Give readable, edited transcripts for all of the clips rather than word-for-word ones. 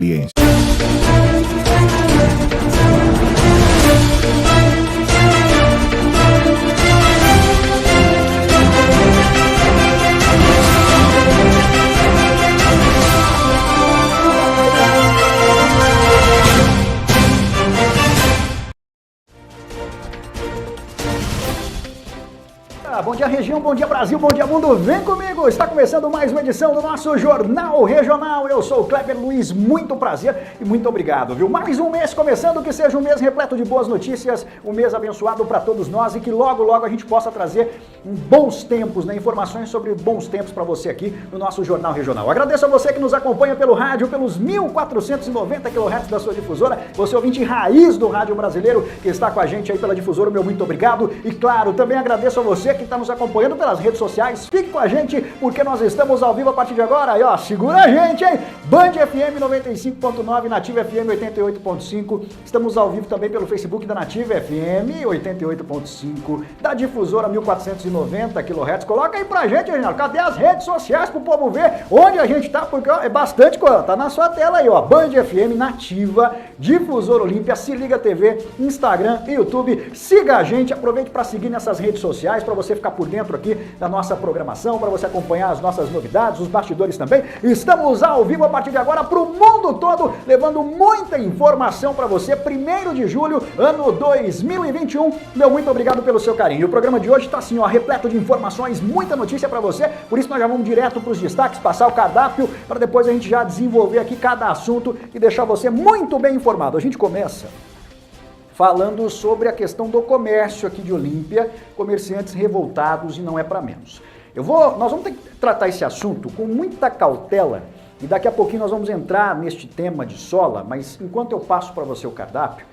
experiência. Bom dia região, bom dia Brasil, bom dia mundo, vem comigo! Está começando mais uma edição do nosso Jornal Regional. Eu sou o Kleber Luiz, muito prazer e muito obrigado, viu? Mais um mês começando, que seja um mês repleto de boas notícias, um mês abençoado para todos nós e que logo a gente possa trazer bons tempos, né? Informações sobre bons tempos para você aqui no nosso Jornal Regional. Agradeço a você que nos acompanha pelo rádio, pelos 1490 kHz da sua difusora, você ouvinte raiz do rádio brasileiro que está com a gente aí pela difusora, meu muito obrigado. E claro, também agradeço a você que está nos acompanhando pelas redes sociais, fique com a gente porque nós estamos ao vivo a partir de agora, e ó, segura a gente, hein? Band FM 95.9, Nativa FM 88.5, estamos ao vivo também pelo Facebook da Nativa FM 88.5, da difusora 1490 kHz, coloca aí pra gente, Reginaldo, cadê as redes sociais pro povo ver onde a gente tá, porque ó, é bastante coisa, tá na sua tela aí, ó, Band FM, Nativa, Difusora Olímpia, Se Liga TV, Instagram e YouTube, siga a gente, aproveite para seguir nessas redes sociais, para você ficar por dentro aqui da nossa programação, para você acompanhar as nossas novidades, os bastidores também. Estamos ao vivo a partir de agora para o mundo todo, levando muita informação para você. 1º de julho, ano 2021. Meu muito obrigado pelo seu carinho. O programa de hoje está assim, ó, repleto de informações, muita notícia para você. Por isso nós já vamos direto para os destaques, passar o cardápio, para depois a gente já desenvolver aqui cada assunto e deixar você muito bem informado. A gente começa falando sobre a questão do comércio aqui de Olímpia, comerciantes revoltados e não é para menos. Nós vamos ter que tratar esse assunto com muita cautela e daqui a pouquinho nós vamos entrar neste tema de sola, mas enquanto eu passo para você o cardápio,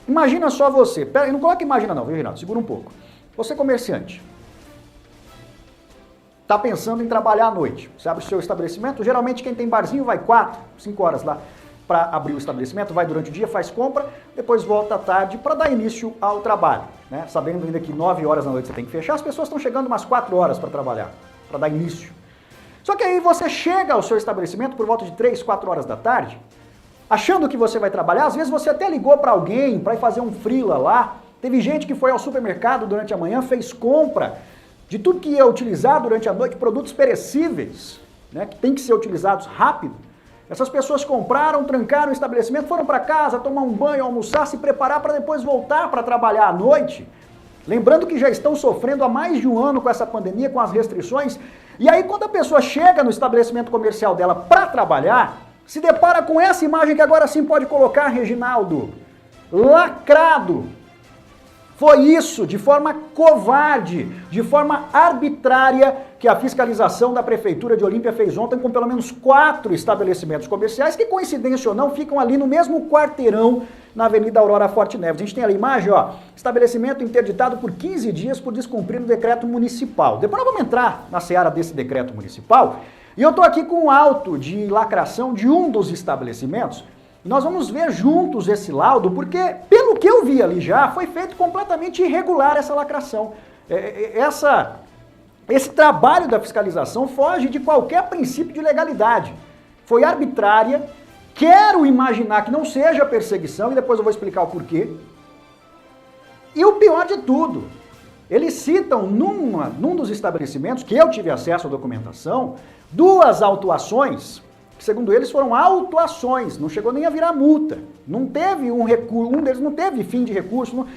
imagina só você, pera, não coloca imagina não, viu, Renato? Segura um pouco. Você comerciante, está pensando em trabalhar à noite, você abre o seu estabelecimento, geralmente quem tem barzinho vai 4, 5 horas lá, para abrir o estabelecimento, vai durante o dia, faz compra, depois volta à tarde para dar início ao trabalho, né? Sabendo ainda que 9 horas da noite você tem que fechar, as pessoas estão chegando umas 4 horas para trabalhar, para dar início. Só que aí você chega ao seu estabelecimento por volta de 3, 4 horas da tarde, achando que você vai trabalhar, às vezes você até ligou para alguém para ir fazer um freela lá, teve gente que foi ao supermercado durante a manhã, fez compra de tudo que ia utilizar durante a noite, produtos perecíveis, né, que tem que ser utilizados rápido. Essas pessoas compraram, trancaram o estabelecimento, foram para casa, tomar um banho, almoçar, se preparar para depois voltar para trabalhar à noite. Lembrando que já estão sofrendo há mais de um ano com essa pandemia, com as restrições. E aí quando a pessoa chega no estabelecimento comercial dela para trabalhar, se depara com essa imagem que agora sim pode colocar, Reginaldo, lacrado. Foi isso, de forma covarde, de forma arbitrária, que a fiscalização da Prefeitura de Olímpia fez ontem com pelo menos 4 estabelecimentos comerciais que, coincidência ou não, ficam ali no mesmo quarteirão na Avenida Aurora Forte Neves. A gente tem ali a imagem, ó, estabelecimento interditado por 15 dias por descumprir o decreto municipal. Depois nós vamos entrar na seara desse decreto municipal e eu tô aqui com um auto de lacração de um dos estabelecimentos. Nós vamos ver juntos esse laudo, porque, pelo que eu vi ali já, foi feito completamente irregular essa lacração. Esse trabalho da fiscalização foge de qualquer princípio de legalidade. Foi arbitrária, quero imaginar que não seja perseguição, e depois eu vou explicar o porquê. E o pior de tudo, eles citam num dos estabelecimentos, que eu tive acesso à documentação, 2 autuações, que segundo eles foram autuações, não chegou nem a virar multa, não teve um recurso, um deles não teve fim de recurso, não,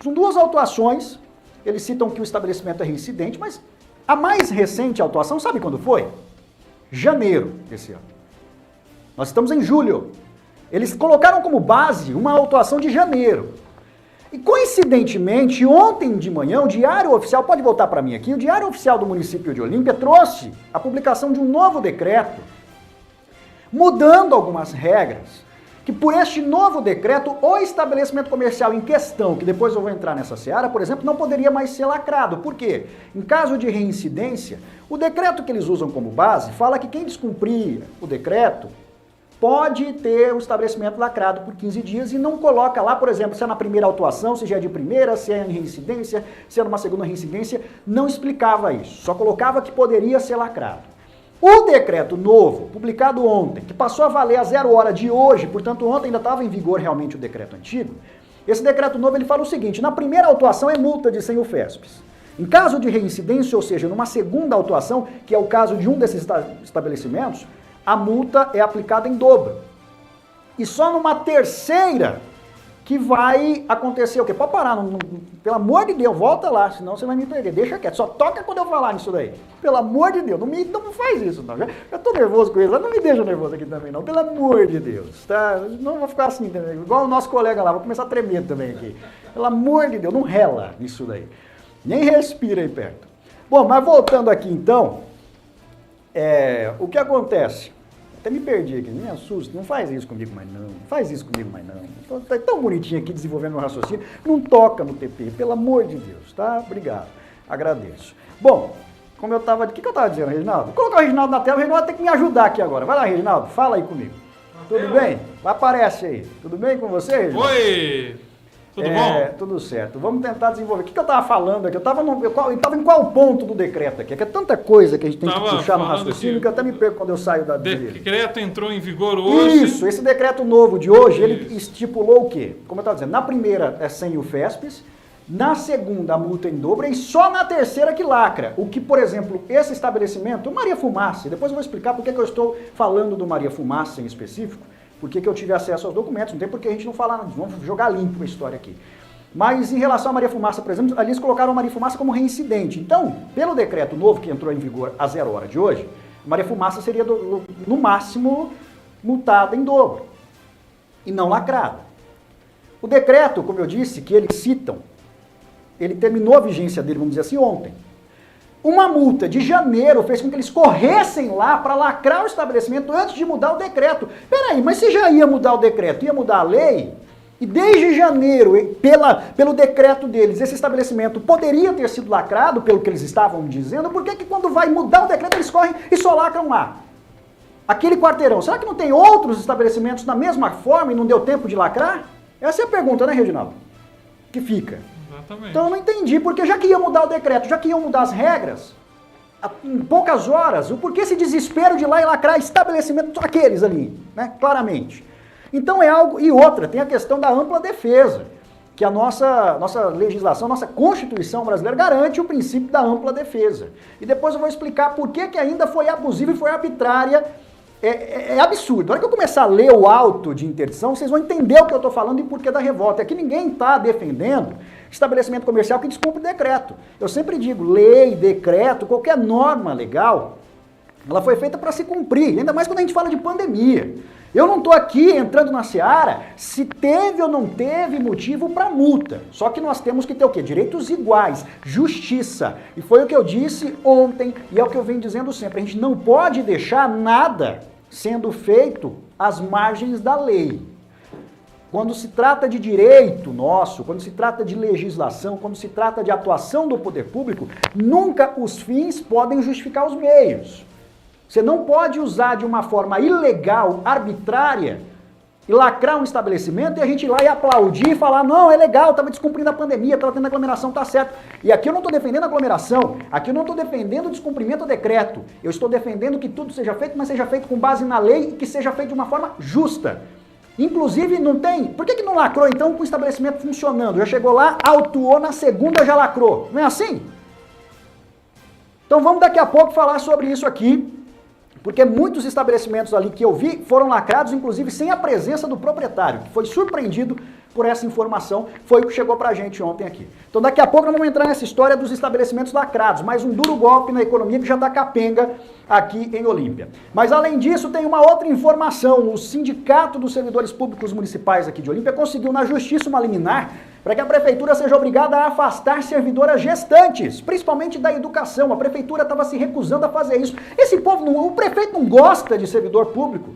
são 2 autuações, eles citam que o estabelecimento é reincidente, mas a mais recente autuação, sabe quando foi? Janeiro desse ano. Nós estamos em julho. Eles colocaram como base uma autuação de janeiro. E coincidentemente, ontem de manhã, o Diário Oficial, pode voltar para mim aqui, o Diário Oficial do município de Olímpia trouxe a publicação de um novo decreto mudando algumas regras, que por este novo decreto, o estabelecimento comercial em questão, que depois eu vou entrar nessa seara, por exemplo, não poderia mais ser lacrado. Por quê? Em caso de reincidência, o decreto que eles usam como base fala que quem descumprir o decreto pode ter o estabelecimento lacrado por 15 dias e não coloca lá, por exemplo, se é na primeira autuação, se já é de primeira, se é em reincidência, se é numa segunda reincidência, não explicava isso, só colocava que poderia ser lacrado. O decreto novo, publicado ontem, que passou a valer a 0 hora de hoje, portanto ontem ainda estava em vigor realmente o decreto antigo, esse decreto novo ele fala o seguinte: na primeira autuação é multa de 100 UFESPs. Em caso de reincidência, ou seja, numa segunda autuação, que é o caso de um desses estabelecimentos, a multa é aplicada em dobro. E só numa terceira que vai acontecer o quê? Pode parar, pelo amor de Deus, volta lá, senão você vai me perder, deixa quieto, só toca quando eu falar nisso daí. Pelo amor de Deus, não faz isso, não. Eu tô nervoso com isso, não me deixa nervoso aqui também, não, pelo amor de Deus, tá? Não vou ficar assim também, igual o nosso colega lá, vou começar a tremer também aqui. Pelo amor de Deus, não rela nisso daí. Nem respira aí perto. Bom, mas voltando aqui então, o que acontece? Até me perdi aqui, me assusta, não faz isso comigo mais não, faz isso comigo mais não. Tá tão bonitinho aqui desenvolvendo meu raciocínio, não toca no TP, pelo amor de Deus, tá? Obrigado, agradeço. Bom, como eu tava, o que eu tava dizendo, Reginaldo? Vou colocar o Reginaldo na tela, o Reginaldo tem que me ajudar aqui agora. Vai lá, Reginaldo, fala aí comigo. Tudo bem? Aparece aí. Tudo bem com você, Reginaldo? Oi! Tudo bom? Tudo certo. Vamos tentar desenvolver. O que eu estava falando aqui? Eu estava em qual ponto do decreto aqui? É que é tanta coisa que a gente tem que puxar no raciocínio que eu até me perco quando eu saio da dele. O decreto entrou em vigor hoje. Isso, esse decreto novo de hoje, ele estipulou o quê? Como eu estava dizendo, na primeira é 100 UFESPs, na segunda a multa em dobro e só na terceira que lacra. O que, por exemplo, esse estabelecimento, o Maria Fumaça, depois eu vou explicar por que eu estou falando do Maria Fumaça em específico, por que eu tive acesso aos documentos, não tem por que a gente não falar, vamos jogar limpo a história aqui. Mas em relação à Maria Fumaça, por exemplo, ali eles colocaram a Maria Fumaça como reincidente. Então, pelo decreto novo que entrou em vigor a 0 hora de hoje, a Maria Fumaça seria, no máximo, multada em dobro e não lacrada. O decreto, como eu disse, que eles citam, ele terminou a vigência dele, vamos dizer assim, ontem. Uma multa de janeiro fez com que eles corressem lá para lacrar o estabelecimento antes de mudar o decreto. Peraí, mas se já ia mudar o decreto, ia mudar a lei, e desde janeiro, pelo decreto deles, esse estabelecimento poderia ter sido lacrado, pelo que eles estavam dizendo, por que quando vai mudar o decreto eles correm e só lacram lá? Aquele quarteirão, será que não tem outros estabelecimentos da mesma forma e não deu tempo de lacrar? Essa é a pergunta, né, Reginaldo? Que fica. Exatamente. Então eu não entendi, porque já que ia mudar o decreto, já que iam mudar as regras, em poucas horas, o porquê esse desespero de ir lá e lacrar estabelecimentos aqueles ali, né, claramente. Então é algo, e outra, tem a questão da ampla defesa, que a nossa legislação, nossa Constituição brasileira garante o princípio da ampla defesa. E depois eu vou explicar por que ainda foi abusiva e foi arbitrária. É absurdo. Na hora que eu começar a ler o auto de interdição, vocês vão entender o que eu estou falando e por que da revolta. É que ninguém está defendendo estabelecimento comercial que descumpre decreto. Eu sempre digo, lei, decreto, qualquer norma legal, ela foi feita para se cumprir, ainda mais quando a gente fala de pandemia. Eu não estou aqui entrando na seara se teve ou não teve motivo para multa. Só que nós temos que ter o quê? Direitos iguais, justiça. E foi o que eu disse ontem e é o que eu venho dizendo sempre. A gente não pode deixar nada sendo feito às margens da lei. Quando se trata de direito nosso, quando se trata de legislação, quando se trata de atuação do poder público, nunca os fins podem justificar os meios. Você não pode usar de uma forma ilegal, arbitrária, e lacrar um estabelecimento e a gente ir lá e aplaudir e falar, não, é legal, estava descumprindo a pandemia, estava tendo aglomeração, tá certo. E aqui eu não estou defendendo a aglomeração, aqui eu não estou defendendo o descumprimento do decreto. Eu estou defendendo que tudo seja feito, mas seja feito com base na lei e que seja feito de uma forma justa. Inclusive, não tem... Por que não lacrou, então, com o estabelecimento funcionando? Já chegou lá, autuou, na segunda já lacrou. Não é assim? Então vamos daqui a pouco falar sobre isso aqui, porque muitos estabelecimentos ali que eu vi foram lacrados, inclusive sem a presença do proprietário, que foi surpreendido por essa informação, foi o que chegou pra gente ontem aqui. Então daqui a pouco nós vamos entrar nessa história dos estabelecimentos lacrados, mais um duro golpe na economia que já tá capenga aqui em Olímpia. Mas além disso, tem uma outra informação, o Sindicato dos Servidores Públicos Municipais aqui de Olímpia conseguiu na justiça uma liminar para que a prefeitura seja obrigada a afastar servidoras gestantes, principalmente da educação. A prefeitura estava se recusando a fazer isso. Esse povo, o prefeito não gosta de servidor público,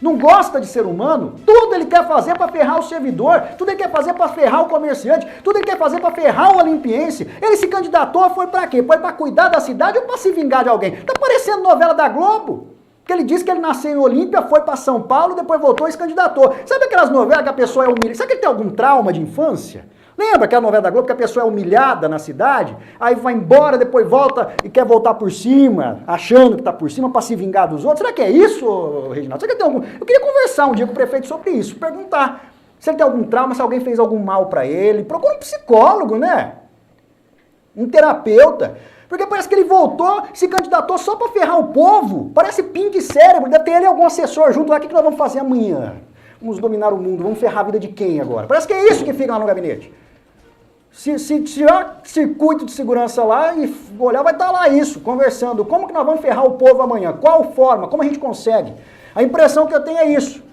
não gosta de ser humano, tudo ele quer fazer para ferrar o servidor, tudo ele quer fazer para ferrar o comerciante, tudo ele quer fazer para ferrar o olimpiense. Ele se candidatou, foi para quê? Foi para cuidar da cidade ou para se vingar de alguém? Tá parecendo novela da Globo. Que ele disse que ele nasceu em Olímpia, foi para São Paulo, depois voltou e se candidatou. Sabe aquelas novelas que a pessoa é humilhada? Sabe que ele tem algum trauma de infância? Lembra aquela novela da Globo que a pessoa é humilhada na cidade, aí vai embora, depois volta e quer voltar por cima, achando que tá por cima para se vingar dos outros? Será que é isso, Reginaldo? Será que tem algum... Eu queria conversar um dia com o prefeito sobre isso, perguntar se ele tem algum trauma, se alguém fez algum mal para ele. Procura um psicólogo, né? Um terapeuta. Porque parece que ele voltou, se candidatou só para ferrar o povo. Parece Pink Cérebro, deve ter ele algum assessor junto lá. O que nós vamos fazer amanhã? Vamos dominar o mundo, vamos ferrar a vida de quem agora? Parece que é isso que fica lá no gabinete. Se tirar circuito de segurança lá e olhar, vai estar lá isso, conversando. Como que nós vamos ferrar o povo amanhã? Qual forma? Como a gente consegue? A impressão que eu tenho é isso.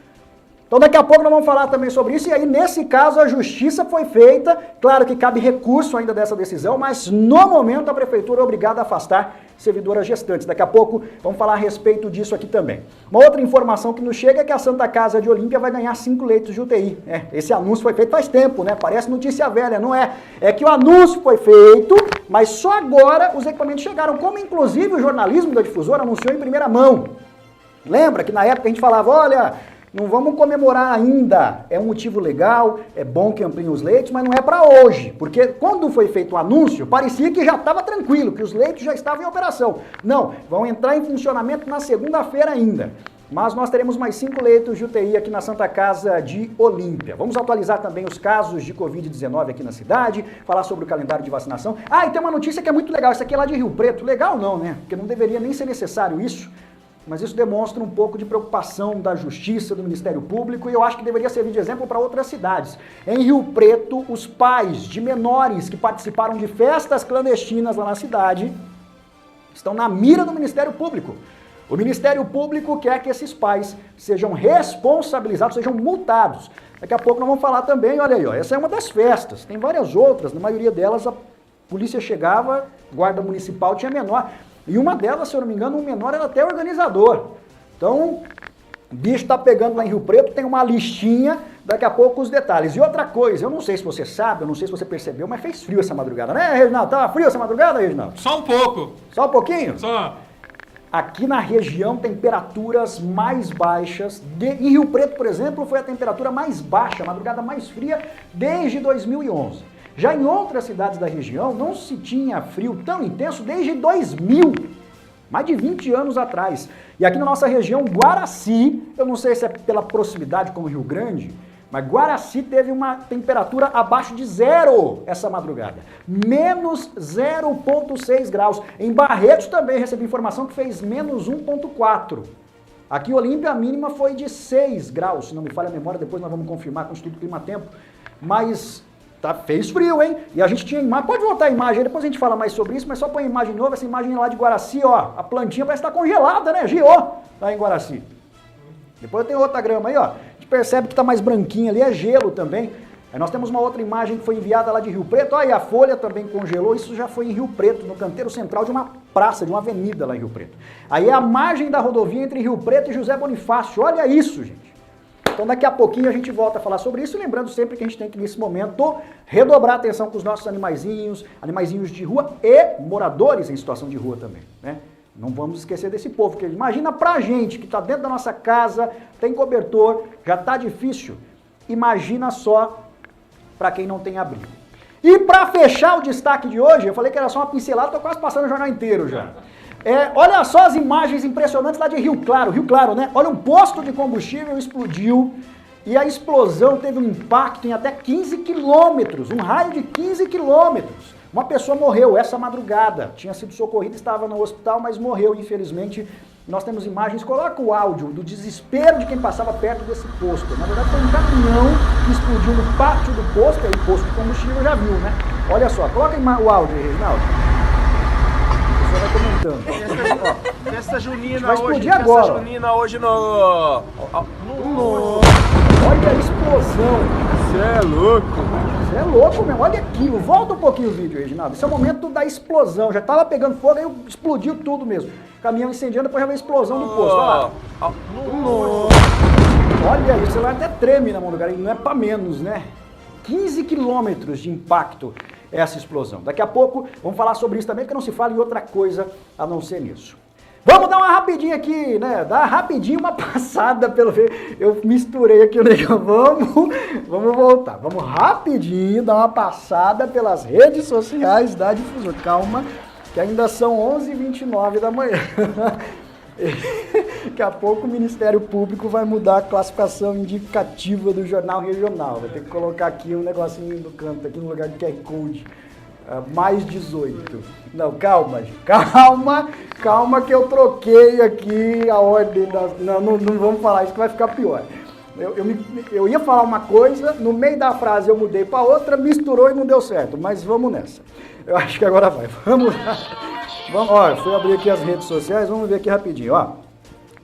Então daqui a pouco nós vamos falar também sobre isso, e aí nesse caso a justiça foi feita, claro que cabe recurso ainda dessa decisão, mas no momento a prefeitura é obrigada a afastar servidoras gestantes. Daqui a pouco vamos falar a respeito disso aqui também. Uma outra informação que nos chega é que a Santa Casa de Olímpia vai ganhar 5 leitos de UTI. Esse anúncio foi feito faz tempo, né? Parece notícia velha, não é? É que o anúncio foi feito, mas só agora os equipamentos chegaram, como inclusive o jornalismo da Difusora anunciou em primeira mão. Lembra que na época a gente falava, olha... Não vamos comemorar ainda, é um motivo legal, é bom que ampliem os leitos, mas não é para hoje, porque quando foi feito o anúncio, parecia que já estava tranquilo, que os leitos já estavam em operação. Não, vão entrar em funcionamento na segunda-feira ainda, mas nós teremos mais 5 leitos de UTI aqui na Santa Casa de Olímpia. Vamos atualizar também os casos de Covid-19 aqui na cidade, falar sobre o calendário de vacinação. Ah, e tem uma notícia que é muito legal, isso aqui é lá de Rio Preto, legal não, né? Porque não deveria nem ser necessário isso. Mas isso demonstra um pouco de preocupação da Justiça, do Ministério Público, e eu acho que deveria servir de exemplo para outras cidades. Em Rio Preto, os pais de menores que participaram de festas clandestinas lá na cidade estão na mira do Ministério Público. O Ministério Público quer que esses pais sejam responsabilizados, sejam multados. Daqui a pouco nós vamos falar também, olha aí, ó, essa é uma das festas, tem várias outras, na maioria delas a polícia chegava, guarda municipal tinha menor. E uma delas, se eu não me engano, um menor era até organizador. Então, o bicho está pegando lá em Rio Preto, tem uma listinha, daqui a pouco os detalhes. E outra coisa, eu não sei se você sabe, eu não sei se você percebeu, mas fez frio essa madrugada, né, Reginaldo? Tava frio essa madrugada, Reginaldo? Só um pouco. Só um pouquinho? Só. Aqui na região, temperaturas mais baixas. Em Rio Preto, por exemplo, foi a temperatura mais baixa, a madrugada mais fria desde 2011. Já em outras cidades da região, não se tinha frio tão intenso desde 2000, mais de 20 anos atrás. E aqui na nossa região, Guaraci, eu não sei se é pela proximidade com o Rio Grande, mas Guaraci teve uma temperatura abaixo de 0 essa madrugada. Menos 0,6 graus. Em Barretos também recebi informação que fez menos 1,4. Aqui em Olímpia a mínima foi de 6 graus, se não me falha a memória, depois nós vamos confirmar com o Instituto Clima Tempo. Mas... fez frio, hein? E a gente tinha imagem, pode voltar a imagem aí, depois a gente fala mais sobre isso, mas só põe a imagem nova, essa imagem lá de Guaraci, ó, a plantinha parece estar congelada, né? Geou lá em Guaraci. Depois tem outra grama aí, ó, a gente percebe que tá mais branquinha ali, é gelo também. Aí nós temos uma outra imagem que foi enviada lá de Rio Preto, ó, e a folha também congelou, isso já foi em Rio Preto, no canteiro central de uma praça, de uma avenida lá em Rio Preto. Aí é a margem da rodovia entre Rio Preto e José Bonifácio, olha isso, gente. Então daqui a pouquinho a gente volta a falar sobre isso, lembrando sempre que a gente tem que, nesse momento, redobrar a atenção com os nossos animaizinhos de rua e moradores em situação de rua também, né? Não vamos esquecer desse povo, que imagina pra gente que está dentro da nossa casa, tem cobertor, já tá difícil, imagina só para quem não tem abrigo. E para fechar o destaque de hoje, eu falei que era só uma pincelada, tô quase passando o jornal inteiro já. Olha só as imagens impressionantes lá de Rio Claro, né? Olha, um posto de combustível explodiu e a explosão teve um impacto em até 15 quilômetros, um raio de 15 quilômetros. Uma pessoa morreu essa madrugada, tinha sido socorrida, estava no hospital, mas morreu, infelizmente. Nós temos imagens, coloca o áudio do desespero de quem passava perto desse posto. Na verdade foi um caminhão que explodiu no pátio do posto, aí o posto de combustível já viu, né? Olha só, coloca o áudio aí, Reginaldo. Vai comentando. Festa junina vai explodir hoje, agora. Festa junina hoje no... Olha a explosão. Você é louco. Você é louco mesmo. Olha aquilo. Volta um pouquinho o vídeo, Reginaldo. Esse é o momento da explosão. Já estava pegando fogo, aí explodiu tudo mesmo. Caminhão incendiando, depois já veio a explosão do posto. Olha lá. Olha aí, o celular até treme na mão do cara. E não é para menos, né? 15 quilômetros de impacto essa explosão. Daqui a pouco vamos falar sobre isso também, porque não se fala em outra coisa a não ser nisso. Vamos dar uma rapidinha aqui, né? Dar rapidinho uma passada pelo... Eu misturei aqui o negócio. Vamos voltar. Vamos rapidinho dar uma passada pelas redes sociais da Difusora. Calma, que ainda são 11h29 da manhã. Daqui a pouco o Ministério Público vai mudar a classificação indicativa do Jornal Regional. Vai ter que colocar aqui um negocinho no canto, aqui no lugar de QR Code. Mais 18. Não, calma, gente. Calma que eu troquei aqui a ordem das... Não vamos falar isso que vai ficar pior. Eu ia falar uma coisa, no meio da frase eu mudei para outra, misturou e não deu certo. Mas vamos nessa. Eu acho que agora vai. Vamos lá. Ó, fui abrir aqui as redes sociais, vamos ver aqui rapidinho, ó.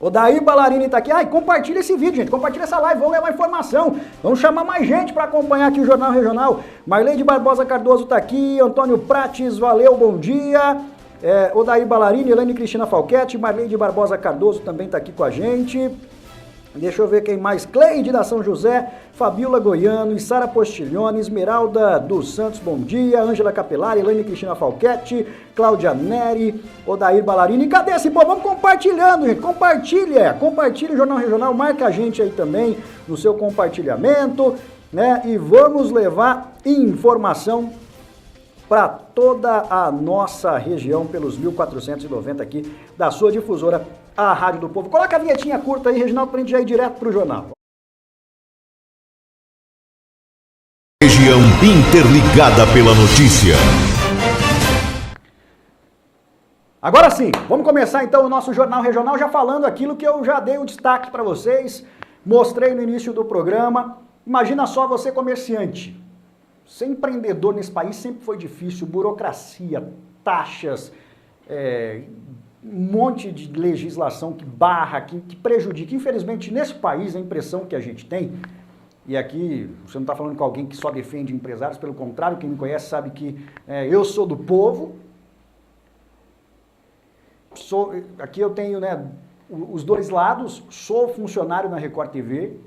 O Daí Ballarini tá aqui. Ai, compartilha esse vídeo, gente. Compartilha essa live, vamos levar informação. Vamos chamar mais gente para acompanhar aqui o Jornal Regional. Marleide Barbosa Cardoso tá aqui. Antônio Prates, valeu, bom dia. O Daí Ballarini, Elaine Cristina Falquete, Marleide Barbosa Cardoso também tá aqui com a gente. Deixa eu ver quem mais. Cleide da São José, Fabiola Goiano, Sara Postiglione, Esmeralda dos Santos, bom dia. Ângela Capelari, Elaine Cristina Falquete, Cláudia Neri, Odair Ballarini. Cadê esse povo? Vamos compartilhando, gente. Compartilha o Jornal Regional, marca a gente aí também no seu compartilhamento, né? E vamos levar informação para toda a nossa região pelos 1490 aqui da sua difusora, a Rádio do Povo. Coloca a vinhetinha curta aí, Reginaldo, pra gente já ir direto pro jornal. Região interligada pela notícia. Agora sim, vamos começar então o nosso Jornal Regional já falando aquilo que eu já dei o destaque para vocês, mostrei no início do programa. Imagina só você comerciante. Ser empreendedor nesse país sempre foi difícil, burocracia, taxas, um monte de legislação que barra, que prejudica. Infelizmente, nesse país, a impressão que a gente tem, e aqui você não está falando com alguém que só defende empresários, pelo contrário, quem me conhece sabe que eu sou do povo. Aqui eu tenho, né, os dois lados, sou funcionário na Record TV,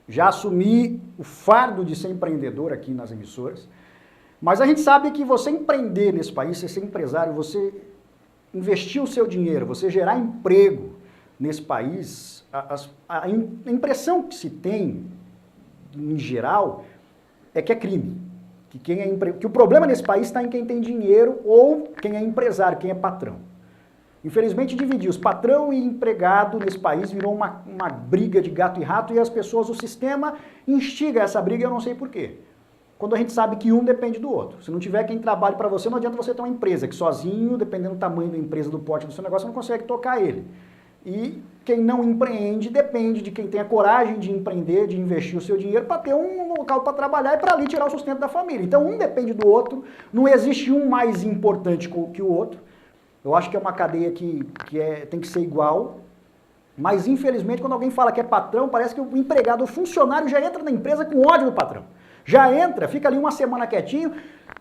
já assumi o fardo de ser empreendedor aqui nas emissoras, mas a gente sabe que você empreender nesse país, você ser empresário, você investir o seu dinheiro, você gerar emprego nesse país, a impressão que se tem, em geral, é que é crime. Que o problema nesse país está em quem tem dinheiro ou quem é empresário, quem é patrão. Infelizmente, dividir os patrão e empregado nesse país virou uma briga de gato e rato e as pessoas, o sistema instiga essa briga, eu não sei porquê. Quando a gente sabe que um depende do outro. Se não tiver quem trabalhe para você, não adianta você ter uma empresa que sozinho, dependendo do tamanho da empresa, do porte do seu negócio, não consegue tocar ele. E quem não empreende depende de quem tem a coragem de empreender, de investir o seu dinheiro para ter um local para trabalhar e para ali tirar o sustento da família. Então um depende do outro, não existe um mais importante que o outro. Eu acho que é uma cadeia que tem que ser igual, mas infelizmente quando alguém fala que é patrão, parece que o empregado, o funcionário já entra na empresa com ódio do patrão. Já entra, fica ali uma semana quietinho,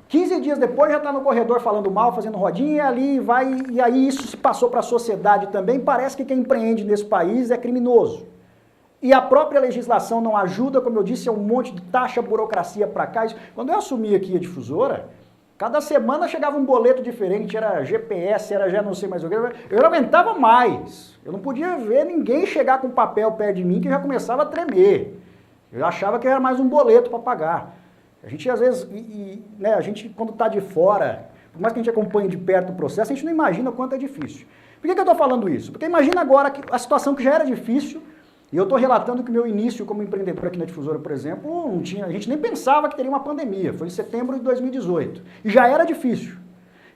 15 dias depois já está no corredor falando mal, fazendo rodinha, e aí isso se passou para a sociedade também, parece que quem empreende nesse país é criminoso. E a própria legislação não ajuda, como eu disse, é um monte de taxa, burocracia para cá. Quando eu assumi aqui a difusora, cada semana chegava um boleto diferente, era GPS, era já não sei mais o que, eu não aguentava mais. Eu não podia ver ninguém chegar com papel perto de mim que já começava a tremer. Eu achava que era mais um boleto para pagar. A gente às vezes, né, a gente quando está de fora, por mais que a gente acompanhe de perto o processo, a gente não imagina o quanto é difícil. Por que eu estou falando isso? Porque imagina agora que a situação que já era difícil, e eu estou relatando que o meu início como empreendedor aqui na Difusora, por exemplo, a gente nem pensava que teria uma pandemia, foi em setembro de 2018, e já era difícil.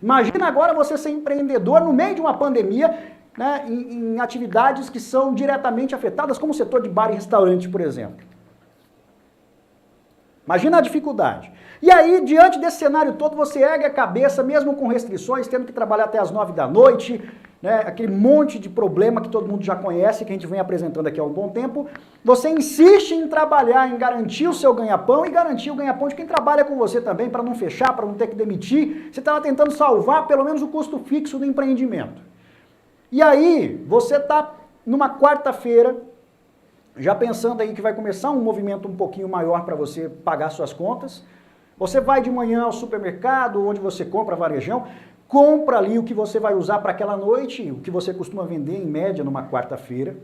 Imagina agora você ser empreendedor no meio de uma pandemia, né, em atividades que são diretamente afetadas, como o setor de bar e restaurante, por exemplo. Imagina a dificuldade. E aí, diante desse cenário todo, você ergue a cabeça, mesmo com restrições, tendo que trabalhar até as 9 da noite, né, aquele monte de problema que todo mundo já conhece, que a gente vem apresentando aqui há um bom tempo, você insiste em trabalhar, em garantir o seu ganha-pão e garantir o ganha-pão de quem trabalha com você também, para não fechar, para não ter que demitir. Você estava tentando salvar pelo menos o custo fixo do empreendimento. E aí, você está numa quarta-feira, já pensando aí que vai começar um movimento um pouquinho maior para você pagar suas contas. Você vai de manhã ao supermercado, onde você compra varejão, compra ali o que você vai usar para aquela noite, o que você costuma vender em média numa quarta-feira.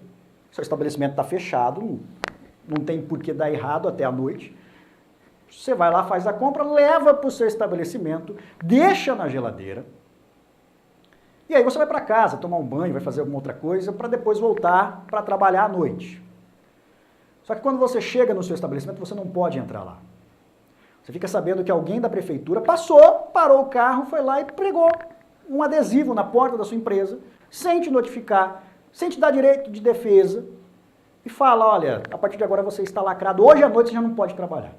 Seu estabelecimento está fechado, não tem por que dar errado até a noite. Você vai lá, faz a compra, leva para o seu estabelecimento, deixa na geladeira. E aí você vai para casa, tomar um banho, vai fazer alguma outra coisa, para depois voltar para trabalhar à noite. Só que quando você chega no seu estabelecimento, você não pode entrar lá. Você fica sabendo que alguém da prefeitura parou o carro, foi lá e pregou um adesivo na porta da sua empresa, sem te notificar, sem te dar direito de defesa, e fala, olha, a partir de agora você está lacrado, hoje à noite você já não pode trabalhar.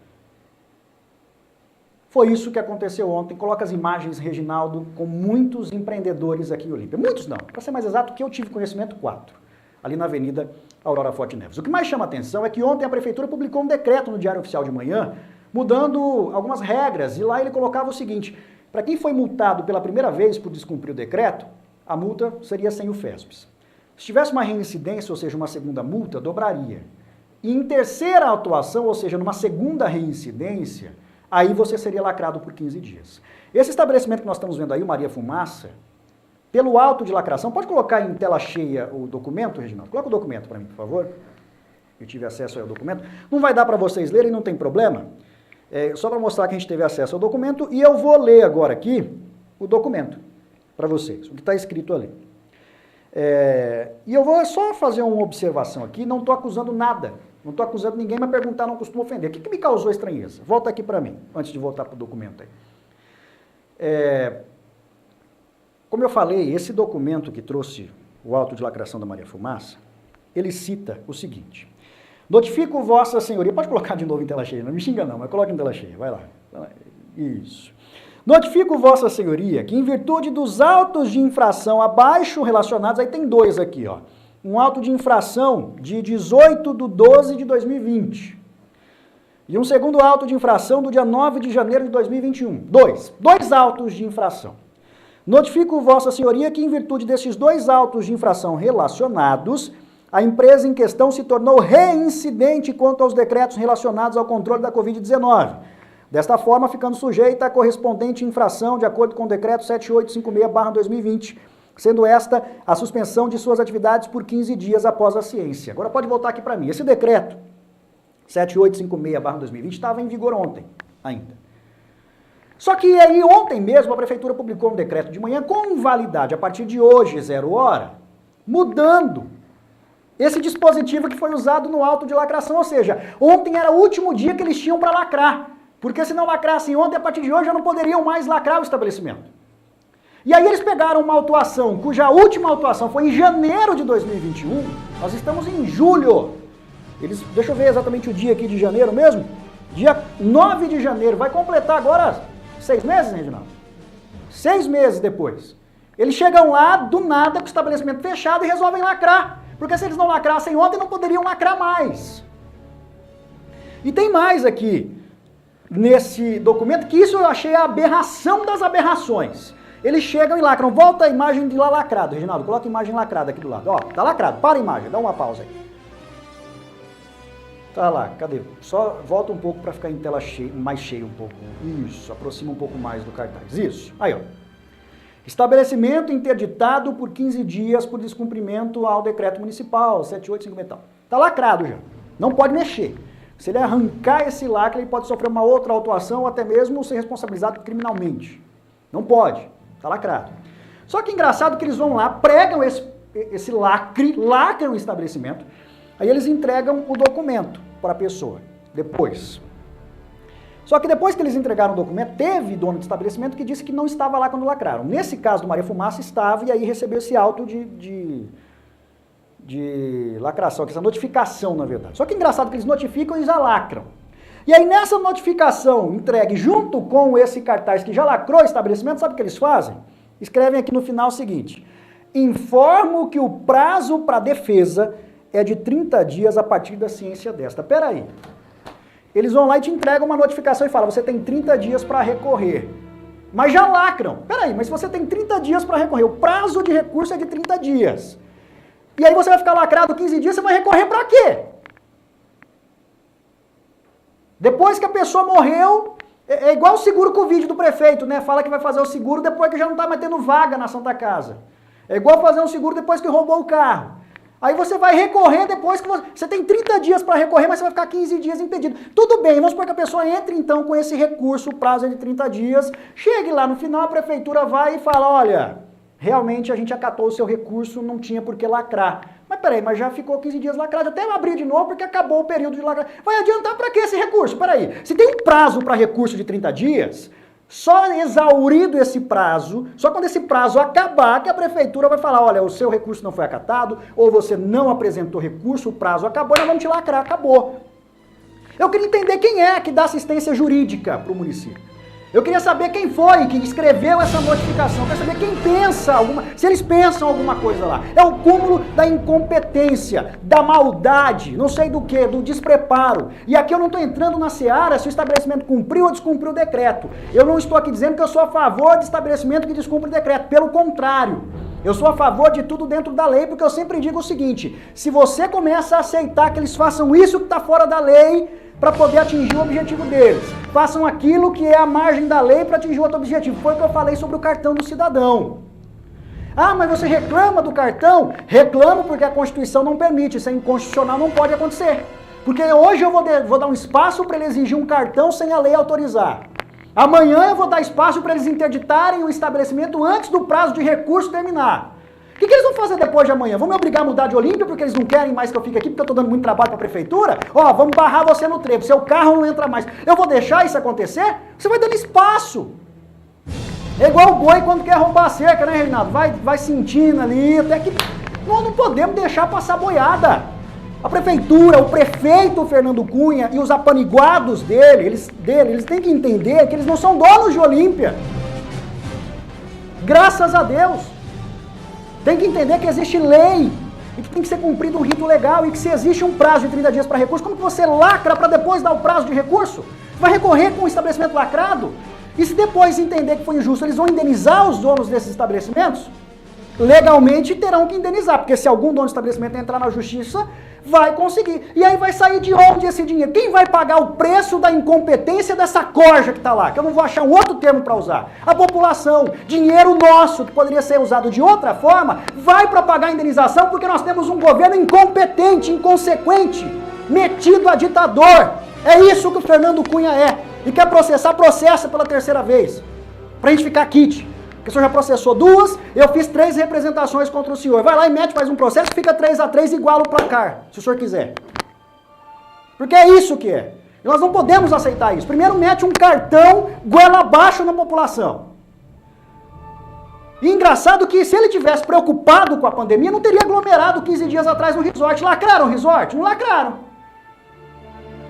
Foi isso que aconteceu ontem. Coloca as imagens, Reginaldo, com muitos empreendedores aqui em Olímpia. Muitos não, para ser mais exato, que eu tive conhecimento, 4, ali na Avenida Aurora Forte Neves. O que mais chama atenção é que ontem a prefeitura publicou um decreto no Diário Oficial de Manhã, mudando algumas regras, e lá ele colocava o seguinte, para quem foi multado pela primeira vez por descumprir o decreto, a multa seria sem o FESPES. Se tivesse uma reincidência, ou seja, uma segunda multa, dobraria. E em terceira atuação, ou seja, numa segunda reincidência, aí você seria lacrado por 15 dias. Esse estabelecimento que nós estamos vendo aí, o Maria Fumaça, pelo auto de lacração, pode colocar em tela cheia o documento, Reginaldo? Coloca o documento para mim, por favor. Eu tive acesso ao documento. Não vai dar para vocês lerem, não tem problema. Só para mostrar que a gente teve acesso ao documento, e eu vou ler agora aqui o documento para vocês, o que está escrito ali. E eu vou só fazer uma observação aqui, não estou acusando nada. Não estou acusando ninguém, mas perguntar não costumo ofender. O que me causou estranheza? Volta aqui para mim, antes de voltar para o documento aí. Como eu falei, esse documento que trouxe o auto de lacração da Maria Fumaça, ele cita o seguinte: notifico Vossa Senhoria, pode colocar de novo em tela cheia, não me xinga não, mas coloca em tela cheia, vai lá. Isso. Notifico Vossa Senhoria que em virtude dos autos de infração abaixo relacionados, aí tem 2 aqui, ó. Um auto de infração de 18/12/2020 e um segundo auto de infração do dia 9 de janeiro de 2021. Dois autos de infração. Notifico Vossa Senhoria que em virtude desses 2 autos de infração relacionados, a empresa em questão se tornou reincidente quanto aos decretos relacionados ao controle da Covid-19. Desta forma, ficando sujeita à correspondente infração de acordo com o decreto 7856/2020, sendo esta a suspensão de suas atividades por 15 dias após a ciência. Agora pode voltar aqui para mim. Esse decreto 7856/2020 estava em vigor ontem ainda. Só que aí ontem mesmo a prefeitura publicou um decreto de manhã com validade a partir de hoje, 0h, mudando esse dispositivo que foi usado no auto de lacração. Ou seja, ontem era o último dia que eles tinham para lacrar. Porque se não lacrassem ontem, a partir de hoje já não poderiam mais lacrar o estabelecimento. E aí eles pegaram uma autuação, cuja última autuação foi em janeiro de 2021, nós estamos em julho. Deixa eu ver exatamente o dia aqui de janeiro mesmo, dia 9 de janeiro, vai completar agora 6 meses, Reginaldo? 6 meses depois. Eles chegam lá, do nada, com o estabelecimento fechado e resolvem lacrar. Porque se eles não lacrassem ontem, não poderiam lacrar mais. E tem mais aqui, nesse documento, que isso eu achei a aberração das aberrações. Eles chegam e lacram. Volta a imagem de lá lacrado, Reginaldo. Coloca a imagem lacrada aqui do lado. Ó, tá lacrado. Para a imagem, dá uma pausa aí. Tá lá, cadê? Só volta um pouco para ficar em tela cheia, mais cheio um pouco. Isso, aproxima um pouco mais do cartaz. Isso. Aí, ó. Estabelecimento interditado por 15 dias por descumprimento ao decreto municipal, 7850 e tal. Tá lacrado já. Não pode mexer. Se ele arrancar esse lacre, ele pode sofrer uma outra autuação ou até mesmo ser responsabilizado criminalmente. Não pode. Tá lacrado. Só que engraçado que eles vão lá, pregam esse lacre, lacram o estabelecimento, aí eles entregam o documento para a pessoa, depois. Só que depois que eles entregaram o documento, teve dono do estabelecimento que disse que não estava lá quando lacraram. Nesse caso do Maria Fumaça, estava, e aí recebeu esse auto de lacração, essa notificação, na verdade. Só que engraçado que eles notificam e já lacram. E aí nessa notificação entregue junto com esse cartaz que já lacrou o estabelecimento, sabe o que eles fazem? Escrevem aqui no final o seguinte: informo que o prazo para defesa é de 30 dias a partir da ciência desta. Peraí. Eles vão lá e te entregam uma notificação e falam, você tem 30 dias para recorrer. Mas já lacram. Peraí, mas se você tem 30 dias para recorrer, o prazo de recurso é de 30 dias. E aí você vai ficar lacrado 15 dias, você vai recorrer para quê? Depois que a pessoa morreu, É igual o seguro Covid do prefeito, né? Fala que vai fazer o seguro depois que já não está mais tendo vaga na Santa Casa. É igual fazer um seguro depois que roubou o carro. Aí você vai recorrer depois que você tem 30 dias para recorrer, mas você vai ficar 15 dias impedido. Tudo bem, vamos supor que a pessoa entre então com esse recurso, o prazo é de 30 dias, chegue lá no final, a prefeitura vai e fala, olha, realmente a gente acatou o seu recurso, não tinha por que lacrar. Mas peraí, mas já ficou 15 dias lacrado, até abrir de novo porque acabou o período de lacrar. Vai adiantar para que esse recurso? Peraí, se tem um prazo para recurso de 30 dias, só exaurido esse prazo, só quando esse prazo acabar que a prefeitura vai falar, olha, o seu recurso não foi acatado, ou você não apresentou recurso, o prazo acabou, nós vamos te lacrar, acabou. Eu queria entender quem é que dá assistência jurídica para o município. Eu queria saber quem foi que escreveu essa notificação, eu quero saber quem pensa, se eles pensam alguma coisa lá. É o cúmulo da incompetência, da maldade, não sei do que, do despreparo. E aqui eu não estou entrando na seara se o estabelecimento cumpriu ou descumpriu o decreto. Eu não estou aqui dizendo que eu sou a favor de estabelecimento que descumpre o decreto, pelo contrário. Eu sou a favor de tudo dentro da lei, porque eu sempre digo o seguinte, se você começa a aceitar que eles façam isso que está fora da lei, para poder atingir o objetivo deles. Façam aquilo que é a margem da lei para atingir outro objetivo. Foi o que eu falei sobre o cartão do cidadão. Ah, mas você reclama do cartão? Reclamo porque a Constituição não permite. Isso é inconstitucional, não pode acontecer. Porque hoje eu vou dar um espaço para ele exigir um cartão sem a lei autorizar. Amanhã eu vou dar espaço para eles interditarem o estabelecimento antes do prazo de recurso terminar. O que eles vão fazer depois de amanhã? Vão me obrigar a mudar de Olímpia porque eles não querem mais que eu fique aqui porque eu estou dando muito trabalho para a prefeitura? Ó, vamos barrar você no trevo, seu carro não entra mais. Eu vou deixar isso acontecer? Você vai dando espaço. É igual o boi quando quer roubar a cerca, né, Reinaldo? Vai sentindo ali, até que nós não podemos deixar passar boiada. A prefeitura, o prefeito Fernando Cunha e os apaniguados dele, eles têm que entender que eles não são donos de Olímpia. Graças a Deus. Tem que entender que existe lei e que tem que ser cumprido um rito legal e que se existe um prazo de 30 dias para recurso, como que você lacra para depois dar o prazo de recurso? Vai recorrer com o estabelecimento lacrado? E se depois entender que foi injusto, eles vão indenizar os donos desses estabelecimentos? Legalmente terão que indenizar, porque se algum dono do estabelecimento entrar na justiça, vai conseguir. E aí vai sair de onde esse dinheiro? Quem vai pagar o preço da incompetência dessa corja que está lá? Que eu não vou achar um outro termo para usar. A população, dinheiro nosso, que poderia ser usado de outra forma, vai para pagar a indenização porque nós temos um governo incompetente, inconsequente, metido a ditador. É isso que o Fernando Cunha é. E quer processar, processa pela terceira vez. Pra gente ficar quite. Porque o senhor já processou 2, eu fiz 3 representações contra o senhor. Vai lá e mete mais um processo, fica 3-3 igual o placar, se o senhor quiser. Porque é isso que é. E nós não podemos aceitar isso. Primeiro mete um cartão goela abaixo na população. E engraçado que se ele tivesse preocupado com a pandemia, não teria aglomerado 15 dias atrás no resort. Lacraram o resort? Não lacraram.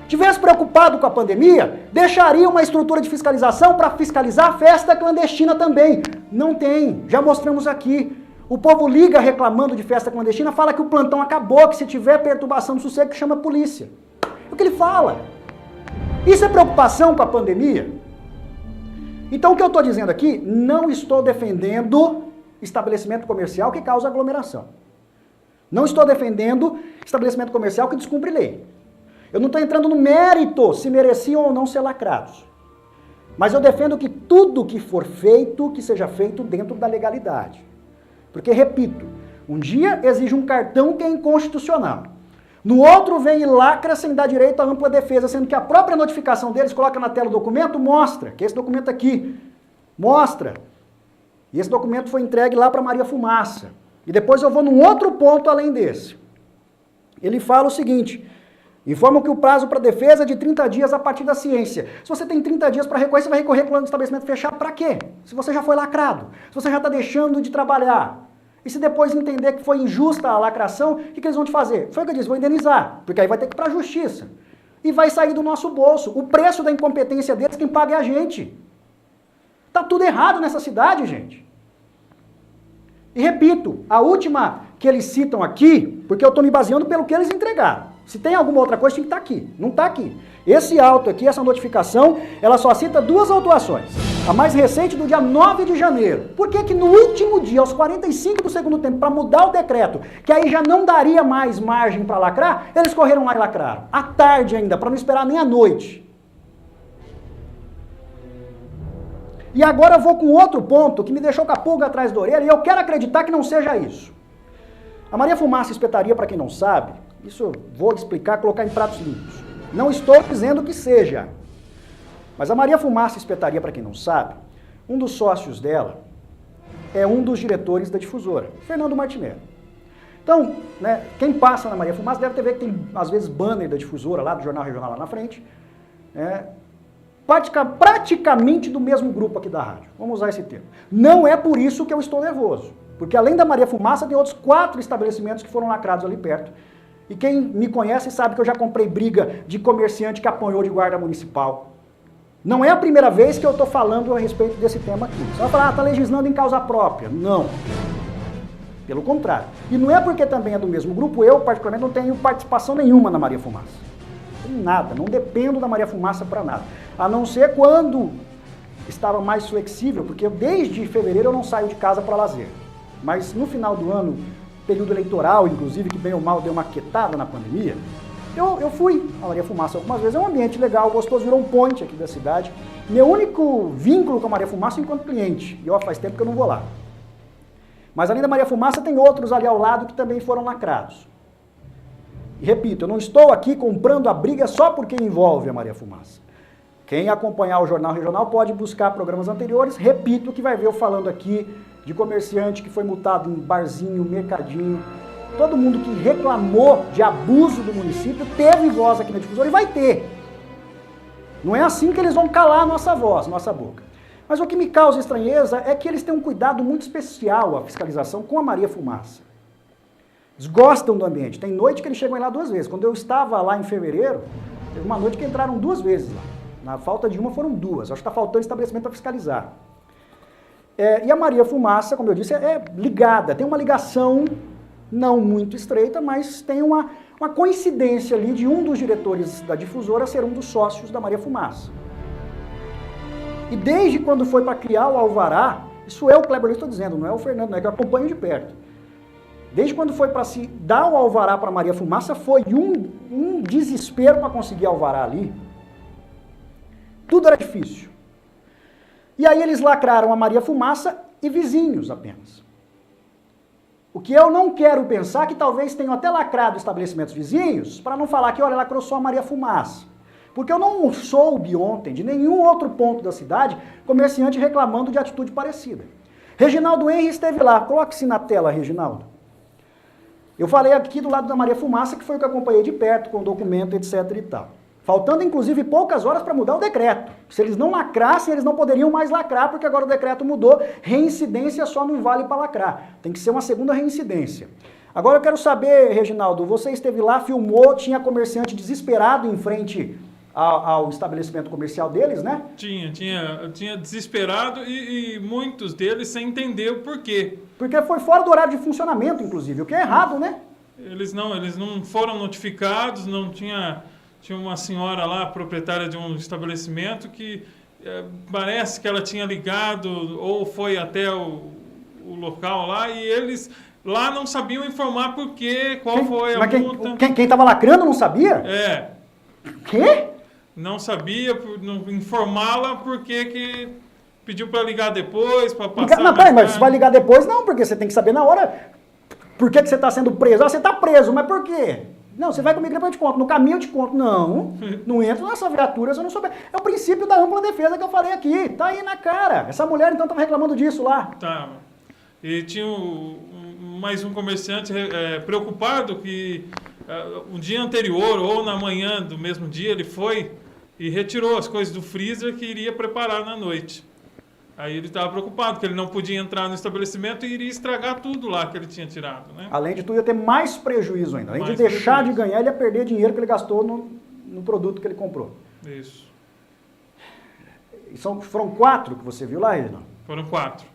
Tivesse preocupado com a pandemia, deixaria uma estrutura de fiscalização para fiscalizar a festa clandestina também. Não tem, já mostramos aqui. O povo liga reclamando de festa clandestina, fala que o plantão acabou, que se tiver perturbação do sossego, chama a polícia. É o que ele fala. Isso é preocupação com a pandemia? Então o que eu estou dizendo aqui, não estou defendendo estabelecimento comercial que causa aglomeração. Não estou defendendo estabelecimento comercial que descumpre lei. Eu não estou entrando no mérito se mereciam ou não ser lacrados. Mas eu defendo que tudo que for feito, que seja feito dentro da legalidade. Porque, repito, um dia exige um cartão que é inconstitucional. No outro vem e lacra sem dar direito à ampla defesa, sendo que a própria notificação deles coloca na tela o documento, mostra, que esse documento aqui, mostra. E esse documento foi entregue lá para Maria Fumaça. E depois eu vou num outro ponto além desse. Ele fala o seguinte... Informam que o prazo para defesa é de 30 dias a partir da ciência. Se você tem 30 dias para recorrer, você vai recorrer quando o estabelecimento fechar para quê? Se você já foi lacrado, se você já está deixando de trabalhar. E se depois entender que foi injusta a lacração, o que eles vão te fazer? Foi o que eu disse, vão indenizar, porque aí vai ter que ir para a justiça. E vai sair do nosso bolso. O preço da incompetência deles, quem paga é a gente. Tá tudo errado nessa cidade, gente. E repito, a última que eles citam aqui, porque eu estou me baseando pelo que eles entregaram. Se tem alguma outra coisa, tem que estar aqui. Não está aqui. Esse auto aqui, essa notificação, ela só cita 2 autuações. A mais recente do dia 9 de janeiro. Por que que no último dia, aos 45 do segundo tempo, para mudar o decreto, que aí já não daria mais margem para lacrar, eles correram lá e lacraram. À tarde ainda, para não esperar nem à noite. E agora eu vou com outro ponto que me deixou com a pulga atrás da orelha e eu quero acreditar que não seja isso. A Maria Fumaça Espetaria, para quem não sabe, isso eu vou explicar, colocar em pratos limpos. Não estou dizendo que seja. Mas a Maria Fumaça Espetaria, para quem não sabe, um dos sócios dela é um dos diretores da difusora, Fernando Martinelli. Então, né, quem passa na Maria Fumaça deve ter visto que tem, às vezes, banner da difusora lá, do Jornal Regional lá na frente, praticamente do mesmo grupo aqui da rádio. Vamos usar esse termo. Não é por isso que eu estou nervoso, porque além da Maria Fumaça, tem outros 4 estabelecimentos que foram lacrados ali perto. E quem me conhece sabe que eu já comprei briga de comerciante que apanhou de guarda municipal. Não é a primeira vez que eu estou falando a respeito desse tema aqui. Você vai falar, está legislando em causa própria. Não. Pelo contrário. E não é porque também é do mesmo grupo, eu particularmente não tenho participação nenhuma na Maria Fumaça. Não tenho nada, não dependo da Maria Fumaça para nada. A não ser quando estava mais flexível, porque desde fevereiro eu não saio de casa para lazer. Mas no final do ano, período eleitoral, inclusive, que bem ou mal deu uma quietada na pandemia, eu fui a Maria Fumaça algumas vezes. É um ambiente legal, gostoso, virou um ponte aqui da cidade. Meu único vínculo com a Maria Fumaça é enquanto cliente. E ó, faz tempo que eu não vou lá. Mas além da Maria Fumaça, tem outros ali ao lado que também foram lacrados. E repito, eu não estou aqui comprando a briga só porque envolve a Maria Fumaça. Quem acompanhar o Jornal Regional pode buscar programas anteriores. Repito que vai ver eu falando aqui de comerciante que foi multado em barzinho, mercadinho. Todo mundo que reclamou de abuso do município teve voz aqui na difusora e vai ter. Não é assim que eles vão calar a nossa voz, nossa boca. Mas o que me causa estranheza é que eles têm um cuidado muito especial, a fiscalização, com a Maria Fumaça. Eles gostam do ambiente. Tem noite que eles chegam lá 2 vezes. Quando eu estava lá em fevereiro, teve uma noite que entraram 2 vezes lá. Na falta de uma foram 2. Acho que está faltando estabelecimento para fiscalizar. E a Maria Fumaça, como eu disse, é ligada. Tem uma ligação não muito estreita, mas tem uma coincidência ali de um dos diretores da difusora ser um dos sócios da Maria Fumaça. E desde quando foi para criar o Alvará, isso é o Kleber Luiz, estou dizendo, não é o Fernando, não é que eu acompanho de perto. Desde quando foi para se dar o Alvará para Maria Fumaça, foi um desespero para conseguir Alvará ali. Tudo era difícil. E aí eles lacraram a Maria Fumaça e vizinhos apenas. O que eu não quero pensar que talvez tenham até lacrado estabelecimentos vizinhos, para não falar que, olha, lacrou só a Maria Fumaça. Porque eu não soube ontem, de nenhum outro ponto da cidade, comerciante reclamando de atitude parecida. Reginaldo Henry esteve lá. Coloque-se na tela, Reginaldo. Eu falei aqui do lado da Maria Fumaça, que foi o que eu acompanhei de perto, com documento, etc e tal. Faltando, inclusive, poucas horas para mudar o decreto. Se eles não lacrassem, eles não poderiam mais lacrar, porque agora o decreto mudou. Reincidência só não vale para lacrar. Tem que ser uma segunda reincidência. Agora eu quero saber, Reginaldo, você esteve lá, filmou, tinha comerciante desesperado em frente ao estabelecimento comercial deles, né? Tinha desesperado e muitos deles sem entender o porquê. Porque foi fora do horário de funcionamento, inclusive, o que é errado, né? Eles não foram notificados, não tinha uma senhora lá, proprietária de um estabelecimento, que parece que ela tinha ligado ou foi até o local lá e eles lá não sabiam informar qual foi a multa. Quem estava lacrando não sabia? É. Quê? Não sabia informá-la porque que pediu para ligar depois, para passar. Não, peraí, mas você vai ligar depois? Não, porque você tem que saber na hora por que você está sendo preso. Ah, você está preso, mas por quê? Não, você vai comigo depois eu te conto. No caminho eu te conto. Não entra nessa viatura se eu não souber. É o princípio da ampla defesa que eu falei aqui. Tá aí na cara. Essa mulher então estava reclamando disso lá. Tá. E tinha mais um comerciante preocupado que um dia anterior ou na manhã do mesmo dia ele foi e retirou as coisas do freezer que iria preparar na noite. Aí ele estava preocupado que ele não podia entrar no estabelecimento e iria estragar tudo lá que ele tinha tirado, né? Além de tudo, ia ter mais prejuízo ainda. Além de deixar de ganhar, ele ia perder dinheiro que ele gastou no produto que ele comprou. Isso. E foram 4 que você viu lá, Reginaldo? Foram 4.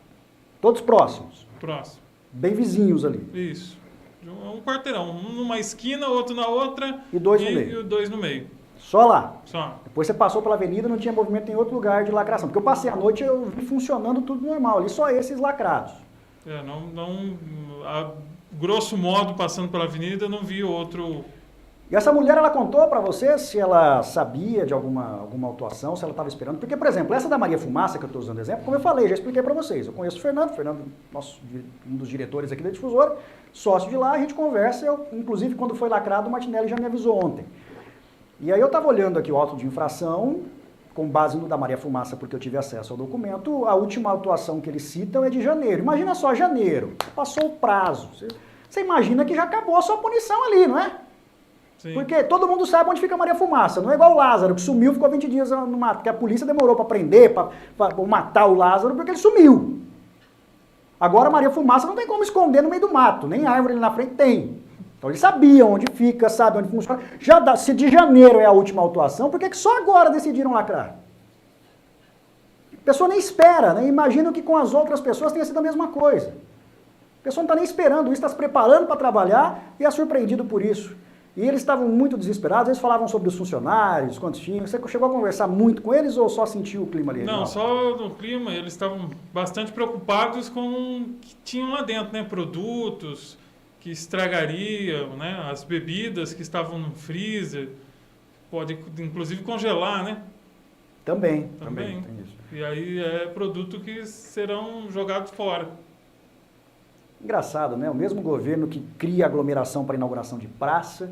Todos próximos? Próximo. Bem vizinhos ali? Isso. Um quarteirão. Um numa esquina, outro na outra. E 2 no meio? E 2 no meio. Só lá? Só. Depois você passou pela avenida, não tinha movimento em outro lugar de lacração. Porque eu passei a noite e eu vi funcionando tudo normal. Ali só esses lacrados. Grosso modo, passando pela avenida, eu não vi outro E essa mulher, ela contou para você se ela sabia de alguma autuação, se ela estava esperando. Porque, por exemplo, essa da Maria Fumaça, que eu estou usando exemplo, como eu falei, já expliquei para vocês. Eu conheço o Fernando, nosso, um dos diretores aqui da Difusora, sócio de lá, a gente conversa. Inclusive, quando foi lacrado, o Martinelli já me avisou ontem. E aí eu estava olhando aqui o auto de infração, com base no da Maria Fumaça, porque eu tive acesso ao documento. A última autuação que eles citam é de janeiro. Imagina só, janeiro, passou o prazo. Você imagina que já acabou a sua punição ali, não é? Sim. Porque todo mundo sabe onde fica a Maria Fumaça. Não é igual o Lázaro, que sumiu, ficou 20 dias no mato. Porque a polícia demorou para prender, para matar o Lázaro, porque ele sumiu. Agora a Maria Fumaça não tem como esconder no meio do mato. Nem árvore ali na frente tem. Então eles sabiam onde fica, sabem onde funciona. Se de janeiro é a última autuação, por que só agora decidiram lacrar? A pessoa nem espera, né? Imagino que com as outras pessoas tenha sido a mesma coisa. A pessoa não está nem esperando isso, está se preparando para trabalhar e é surpreendido por isso. E eles estavam muito desesperados, eles falavam sobre os funcionários, quantos tinham. Você chegou a conversar muito com eles ou só sentiu o clima ali? Não, só no clima. Eles estavam bastante preocupados com o que tinham lá dentro, né? Produtos que estragariam, né? As bebidas que estavam no freezer. Pode, inclusive, congelar, né? Também. Tem isso. E aí é produto que serão jogados fora. Engraçado, né? O mesmo governo que cria aglomeração para inauguração de praça,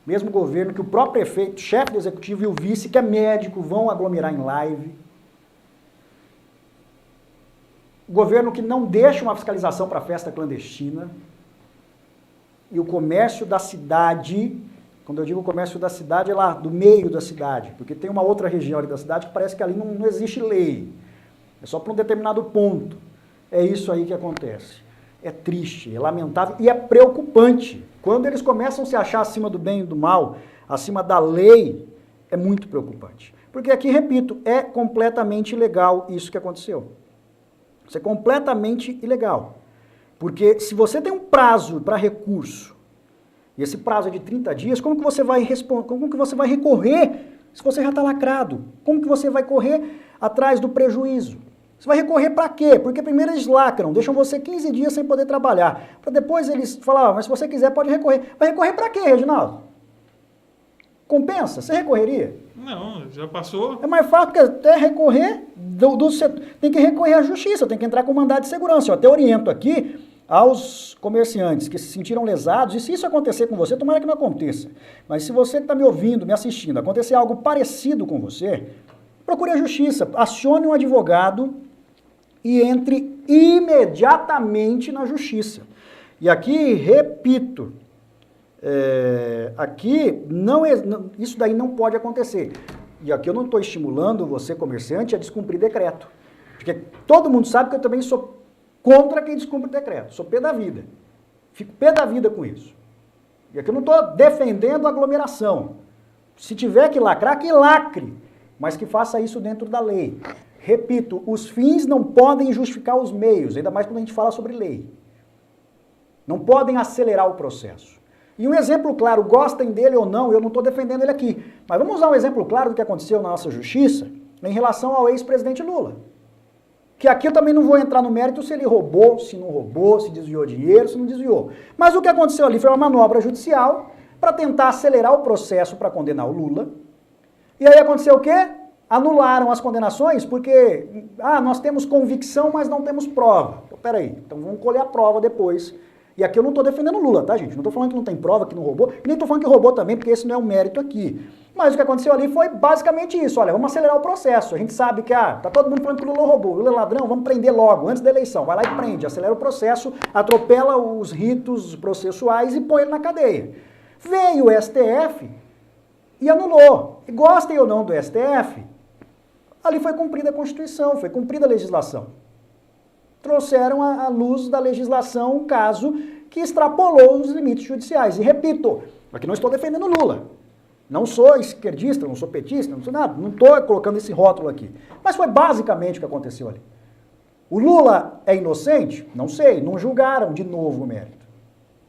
mesmo governo que o próprio prefeito, chefe do executivo e o vice, que é médico, vão aglomerar em live. Governo que não deixa uma fiscalização para festa clandestina. E o comércio da cidade, quando eu digo comércio da cidade, é lá do meio da cidade, porque tem uma outra região ali da cidade que parece que ali não existe lei. É só para um determinado ponto. É isso aí que acontece. É triste, é lamentável e é preocupante. Quando eles começam a se achar acima do bem e do mal, acima da lei, é muito preocupante. Porque aqui, repito, é completamente ilegal isso que aconteceu. Isso é completamente ilegal. Porque se você tem um prazo para recurso, e esse prazo é de 30 dias, como que você vai recorrer se você já está lacrado? Como que você vai correr atrás do prejuízo? Você vai recorrer para quê? Porque primeiro eles lacram, deixam você 15 dias sem poder trabalhar. Para depois eles falar, mas se você quiser pode recorrer. Vai recorrer para quê, Reginaldo? Compensa? Você recorreria? Não, já passou. É mais fácil, porque até recorrer, tem que recorrer à justiça, tem que entrar com mandado de segurança. Eu até oriento aqui aos comerciantes que se sentiram lesados, e se isso acontecer com você, tomara que não aconteça. Mas se você que está me ouvindo, me assistindo, acontecer algo parecido com você, procure a justiça, acione um advogado e entre imediatamente na justiça. E aqui, repito, isso daí não pode acontecer. E aqui eu não estou estimulando você, comerciante, a descumprir decreto. Porque todo mundo sabe que eu também sou contra quem descumpre decreto. Sou pé da vida. Fico pé da vida com isso. E aqui eu não estou defendendo a aglomeração. Se tiver que lacrar, que lacre. Mas que faça isso dentro da lei. Repito, os fins não podem justificar os meios, ainda mais quando a gente fala sobre lei. Não podem acelerar o processo. E um exemplo claro, gostem dele ou não, eu não estou defendendo ele aqui, mas vamos usar um exemplo claro do que aconteceu na nossa justiça em relação ao ex-presidente Lula. Que aqui eu também não vou entrar no mérito se ele roubou, se não roubou, se desviou dinheiro, se não desviou. Mas o que aconteceu ali foi uma manobra judicial para tentar acelerar o processo para condenar o Lula. E aí aconteceu o quê? Anularam as condenações porque, nós temos convicção, mas não temos prova. Então, peraí, então vamos colher a prova depois. E aqui eu não estou defendendo Lula, tá, gente? Não estou falando que não tem prova, que não roubou, e nem estou falando que roubou também, porque esse não é um mérito aqui. Mas o que aconteceu ali foi basicamente isso. Olha, vamos acelerar o processo. A gente sabe que, tá todo mundo falando que o Lula roubou, o Lula é ladrão, vamos prender logo, antes da eleição. Vai lá e prende, acelera o processo, atropela os ritos processuais e põe ele na cadeia. Veio o STF e anulou. E gostem ou não do STF, ali foi cumprida a Constituição, foi cumprida a legislação. Trouxeram à luz da legislação um caso que extrapolou os limites judiciais. E repito, aqui não estou defendendo Lula. Não sou esquerdista, não sou petista, não sou nada. Não estou colocando esse rótulo aqui. Mas foi basicamente o que aconteceu ali. O Lula é inocente? Não sei, não julgaram de novo o mérito.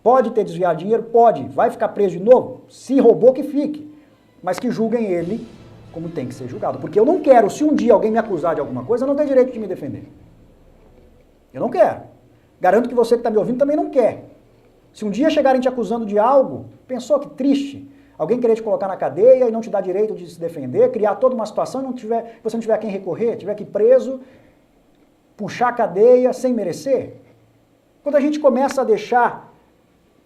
Pode ter desviado dinheiro? Pode. Vai ficar preso de novo? Se roubou, que fique. Mas que julguem ele como tem que ser julgado. Porque eu não quero, se um dia alguém me acusar de alguma coisa, eu não tenho direito de me defender. Eu não quero. Garanto que você que está me ouvindo também não quer. Se um dia chegarem te acusando de algo, pensou que triste, Alguém querer te colocar na cadeia e não te dar direito de se defender, criar toda uma situação e você não tiver quem recorrer, tiver que ir preso, puxar a cadeia sem merecer? Quando a gente começa a deixar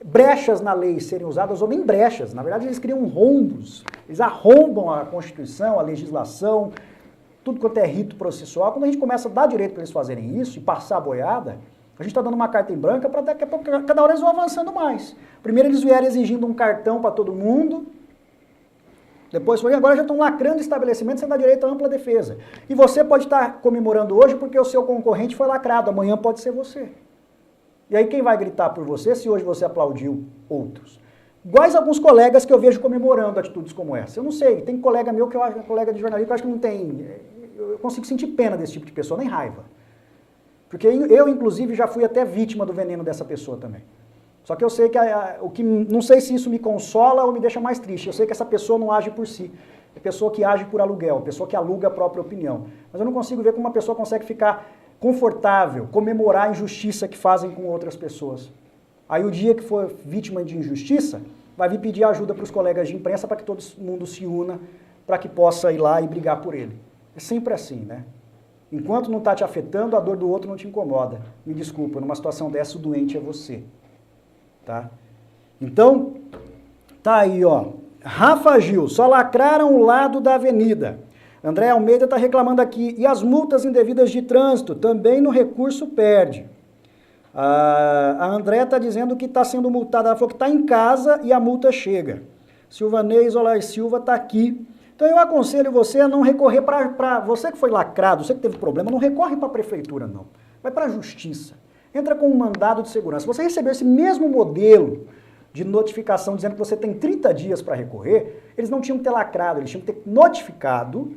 brechas na lei serem usadas, ou nem brechas, na verdade eles criam rombos, eles arrombam a Constituição, a legislação, tudo quanto é rito processual. Quando a gente começa a dar direito para eles fazerem isso e passar a boiada, a gente está dando uma carta em branca para daqui a pouco, cada hora eles vão avançando mais. Primeiro eles vieram exigindo um cartão para todo mundo, depois foi, agora já estão lacrando estabelecimento sem dar direito à ampla defesa. E você pode estar comemorando hoje porque o seu concorrente foi lacrado, amanhã pode ser você. E aí quem vai gritar por você se hoje você aplaudiu outros? Iguais alguns colegas que eu vejo comemorando atitudes como essa. Eu não sei, tem colega meu que eu acho, colega de jornalismo, que eu acho que não tem, eu consigo sentir pena desse tipo de pessoa, nem raiva. Porque eu, inclusive, já fui até vítima do veneno dessa pessoa também. Só que eu sei que, não sei se isso me consola ou me deixa mais triste. Eu sei que essa pessoa não age por si. É pessoa que age por aluguel, pessoa que aluga a própria opinião. Mas eu não consigo ver como uma pessoa consegue ficar confortável, comemorar a injustiça que fazem com outras pessoas. Aí o dia que for vítima de injustiça, vai vir pedir ajuda para os colegas de imprensa para que todo mundo se una, para que possa ir lá e brigar por ele. É sempre assim, né? Enquanto não está te afetando, a dor do outro não te incomoda. Me desculpa, numa situação dessa, o doente é você. Tá? Então, tá aí, ó. Rafa Gil, só lacraram o lado da avenida. André Almeida está reclamando aqui. E as multas indevidas de trânsito? Também no recurso perde. A André está dizendo que está sendo multada. Ela falou que está em casa e a multa chega. Silvanei Zolar Silva está aqui. Então eu aconselho você a não recorrer para... Você que foi lacrado, você que teve problema, não recorre para a prefeitura, não. Vai para a justiça. Entra com um mandado de segurança. Se você receber esse mesmo modelo de notificação dizendo que você tem 30 dias para recorrer, eles não tinham que ter lacrado, eles tinham que ter notificado,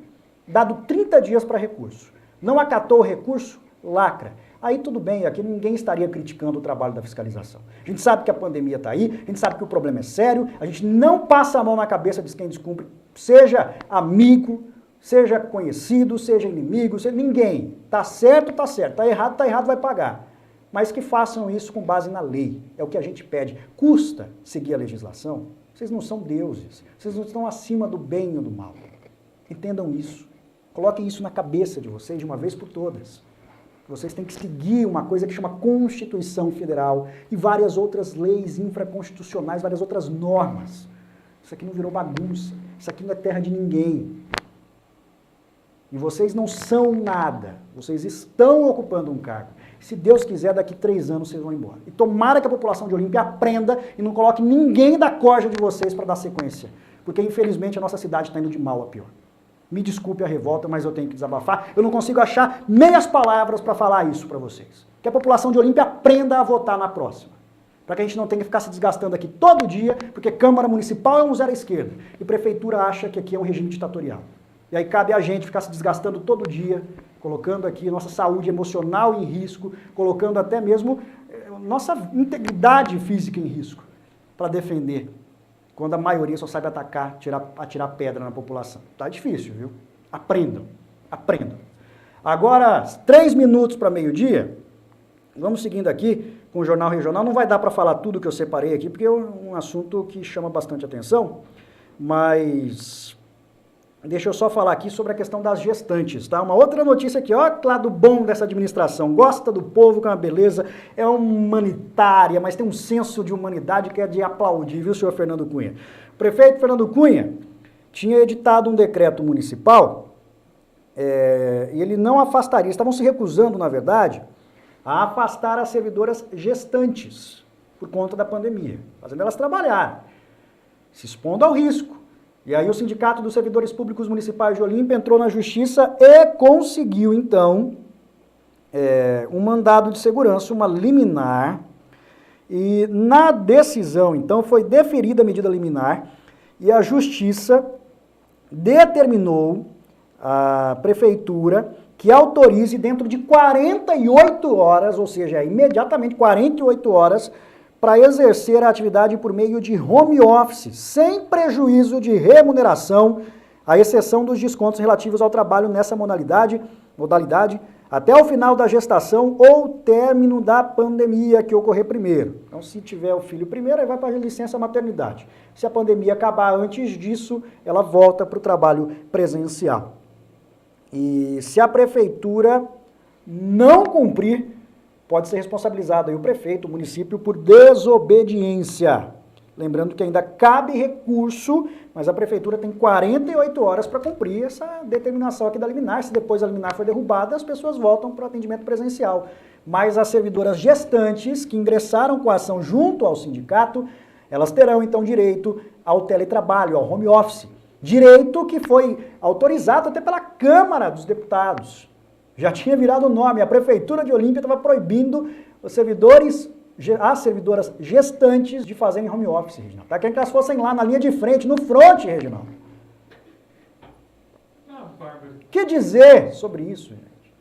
dado 30 dias para recurso. Não acatou o recurso? Lacra. Aí tudo bem, aqui ninguém estaria criticando o trabalho da fiscalização. A gente sabe que a pandemia está aí, a gente sabe que o problema é sério, a gente não passa a mão na cabeça de quem descumpre, seja amigo, seja conhecido, seja inimigo, seja ninguém. Tá certo, tá errado, vai pagar. Mas que façam isso com base na lei, é o que a gente pede. Custa seguir a legislação? Vocês não são deuses, vocês não estão acima do bem ou do mal. Entendam isso, coloquem isso na cabeça de vocês de uma vez por todas. Vocês têm que seguir uma coisa que chama Constituição Federal e várias outras leis infraconstitucionais, várias outras normas. Isso aqui não virou bagunça, isso aqui não é terra de ninguém. E vocês não são nada, vocês estão ocupando um cargo. Se Deus quiser, daqui 3 anos vocês vão embora. E tomara que a população de Olímpia aprenda e não coloque ninguém da corja de vocês para dar sequência. Porque infelizmente a nossa cidade está indo de mal a pior. Me desculpe a revolta, mas eu tenho que desabafar. Eu não consigo achar meias palavras para falar isso para vocês. Que a população de Olímpia aprenda a votar na próxima. Para que a gente não tenha que ficar se desgastando aqui todo dia, porque Câmara Municipal é um zero à esquerda. E Prefeitura acha que aqui é um regime ditatorial. E aí cabe a gente ficar se desgastando todo dia, colocando aqui nossa saúde emocional em risco, colocando até mesmo nossa integridade física em risco, para defender. Quando a maioria só sabe atacar, atirar pedra na população. Tá difícil, viu? Aprendam, aprendam. Agora, 3 minutos para meio-dia, vamos seguindo aqui com o Jornal Regional. Não vai dar para falar tudo que eu separei aqui, porque é um assunto que chama bastante atenção, mas deixa eu só falar aqui sobre a questão das gestantes, tá? Uma outra notícia aqui, ó, lado bom dessa administração, gosta do povo, que é uma beleza, é humanitária, mas tem um senso de humanidade que é de aplaudir, viu, senhor Fernando Cunha? O prefeito Fernando Cunha tinha editado um decreto municipal e ele não afastaria, estavam se recusando, na verdade, a afastar as servidoras gestantes por conta da pandemia, fazendo elas trabalharem, se expondo ao risco. E aí o Sindicato dos Servidores Públicos Municipais de Olímpia entrou na Justiça e conseguiu, então, um mandado de segurança, uma liminar. E na decisão, então, foi deferida a medida liminar e a Justiça determinou à Prefeitura que autorize dentro de 48 horas, ou seja, imediatamente 48 horas, para exercer a atividade por meio de home office, sem prejuízo de remuneração, à exceção dos descontos relativos ao trabalho nessa modalidade, até o final da gestação ou término da pandemia que ocorrer primeiro. Então, se tiver o filho primeiro, aí vai para a licença maternidade. Se a pandemia acabar antes disso, ela volta para o trabalho presencial. E se a prefeitura não cumprir, pode ser responsabilizado aí o prefeito, o município, por desobediência. Lembrando que ainda cabe recurso, mas a prefeitura tem 48 horas para cumprir essa determinação aqui da liminar. Se depois a liminar for derrubada, as pessoas voltam para o atendimento presencial. Mas as servidoras gestantes que ingressaram com a ação junto ao sindicato, elas terão então direito ao teletrabalho, ao home office. Direito que foi autorizado até pela Câmara dos Deputados. Já tinha virado nome. A Prefeitura de Olímpia estava proibindo os servidores, as servidoras gestantes de fazerem home office, Reginaldo. Tá querendo que elas fossem lá na linha de frente, no front, Reginaldo. O que dizer sobre isso, gente?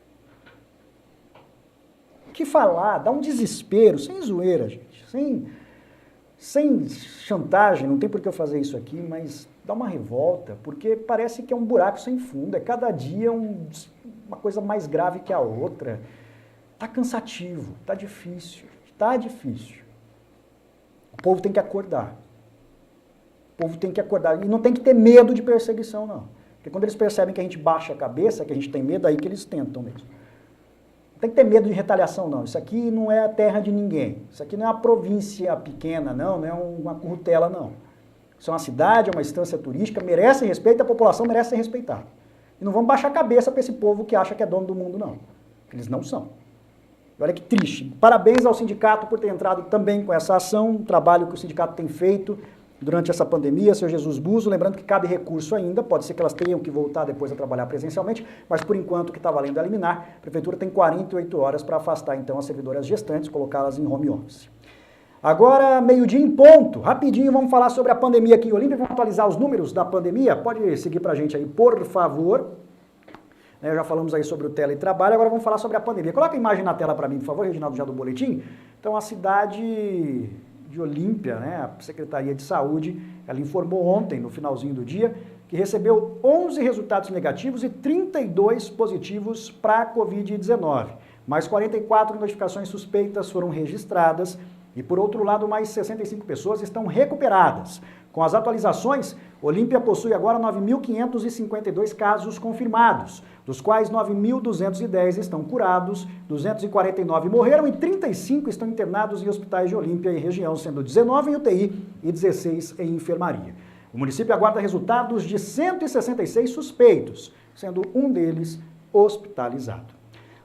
O que falar? Dá um desespero, sem zoeira, gente. Sem chantagem, não tem por que eu fazer isso aqui, mas dá uma revolta, porque parece que é um buraco sem fundo, é cada dia uma coisa mais grave que a outra. Tá cansativo, tá difícil. Tá difícil. O povo tem que acordar. O povo tem que acordar. E não tem que ter medo de perseguição, não. Porque quando eles percebem que a gente baixa a cabeça, que a gente tem medo, aí que eles tentam mesmo. Não tem que ter medo de retaliação, não. Isso aqui não é a terra de ninguém. Isso aqui não é uma província pequena, não é uma currutela, não. Isso é uma cidade, é uma instância turística, merece respeito, a população merece ser respeitada. E não vamos baixar a cabeça para esse povo que acha que é dono do mundo, não. Eles não são. Olha que triste. Parabéns ao sindicato por ter entrado também com essa ação, um trabalho que o sindicato tem feito durante essa pandemia, seu Jesus Buzo, lembrando que cabe recurso ainda, pode ser que elas tenham que voltar depois a trabalhar presencialmente, mas por enquanto o que está valendo é liminar. A prefeitura tem 48 horas para afastar então as servidoras gestantes, colocá-las em home office. Agora, meio-dia em ponto, rapidinho vamos falar sobre a pandemia aqui em Olímpia, vamos atualizar os números da pandemia, pode seguir para a gente aí, por favor. Já falamos aí sobre o teletrabalho, agora vamos falar sobre a pandemia. Coloca a imagem na tela para mim, por favor, Reginaldo, já do boletim. Então, a cidade de Olímpia, a Secretaria de Saúde, ela informou ontem, no finalzinho do dia, que recebeu 11 resultados negativos e 32 positivos para a Covid-19. Mais 44 notificações suspeitas foram registradas e, por outro lado, mais 65 pessoas estão recuperadas. Com as atualizações, Olímpia possui agora 9.552 casos confirmados, dos quais 9.210 estão curados, 249 morreram e 35 estão internados em hospitais de Olímpia e região, sendo 19 em UTI e 16 em enfermaria. O município aguarda resultados de 166 suspeitos, sendo um deles hospitalizado.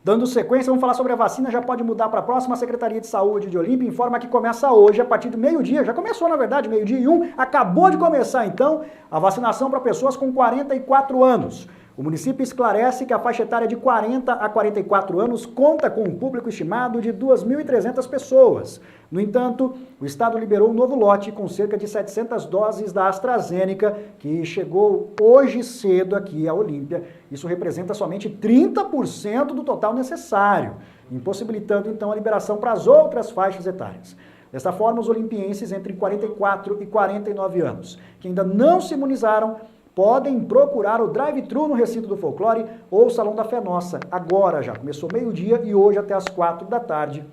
Dando sequência, vamos falar sobre a vacina, já pode mudar para a próxima. A Secretaria de Saúde de Olímpia informa que começa hoje, a partir do meio-dia, já começou na verdade, meio-dia e 1, acabou de começar então a vacinação para pessoas com 44 anos. O município esclarece que a faixa etária de 40 a 44 anos conta com um público estimado de 2.300 pessoas. No entanto, o estado liberou um novo lote com cerca de 700 doses da AstraZeneca, que chegou hoje cedo aqui a Olímpia. Isso representa somente 30% do total necessário, impossibilitando então a liberação para as outras faixas etárias. Desta forma, os olimpienses entre 44 e 49 anos, que ainda não se imunizaram, podem procurar o drive-thru no recinto do Folclore ou o Salão da Fé Nossa. Agora já começou meio-dia e hoje até as 4 da tarde.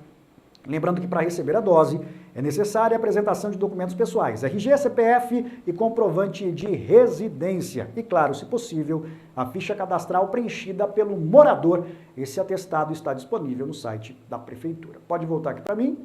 Lembrando que para receber a dose é necessária a apresentação de documentos pessoais, RG, CPF e comprovante de residência. E claro, se possível, a ficha cadastral preenchida pelo morador. Esse atestado está disponível no site da Prefeitura. Pode voltar aqui para mim.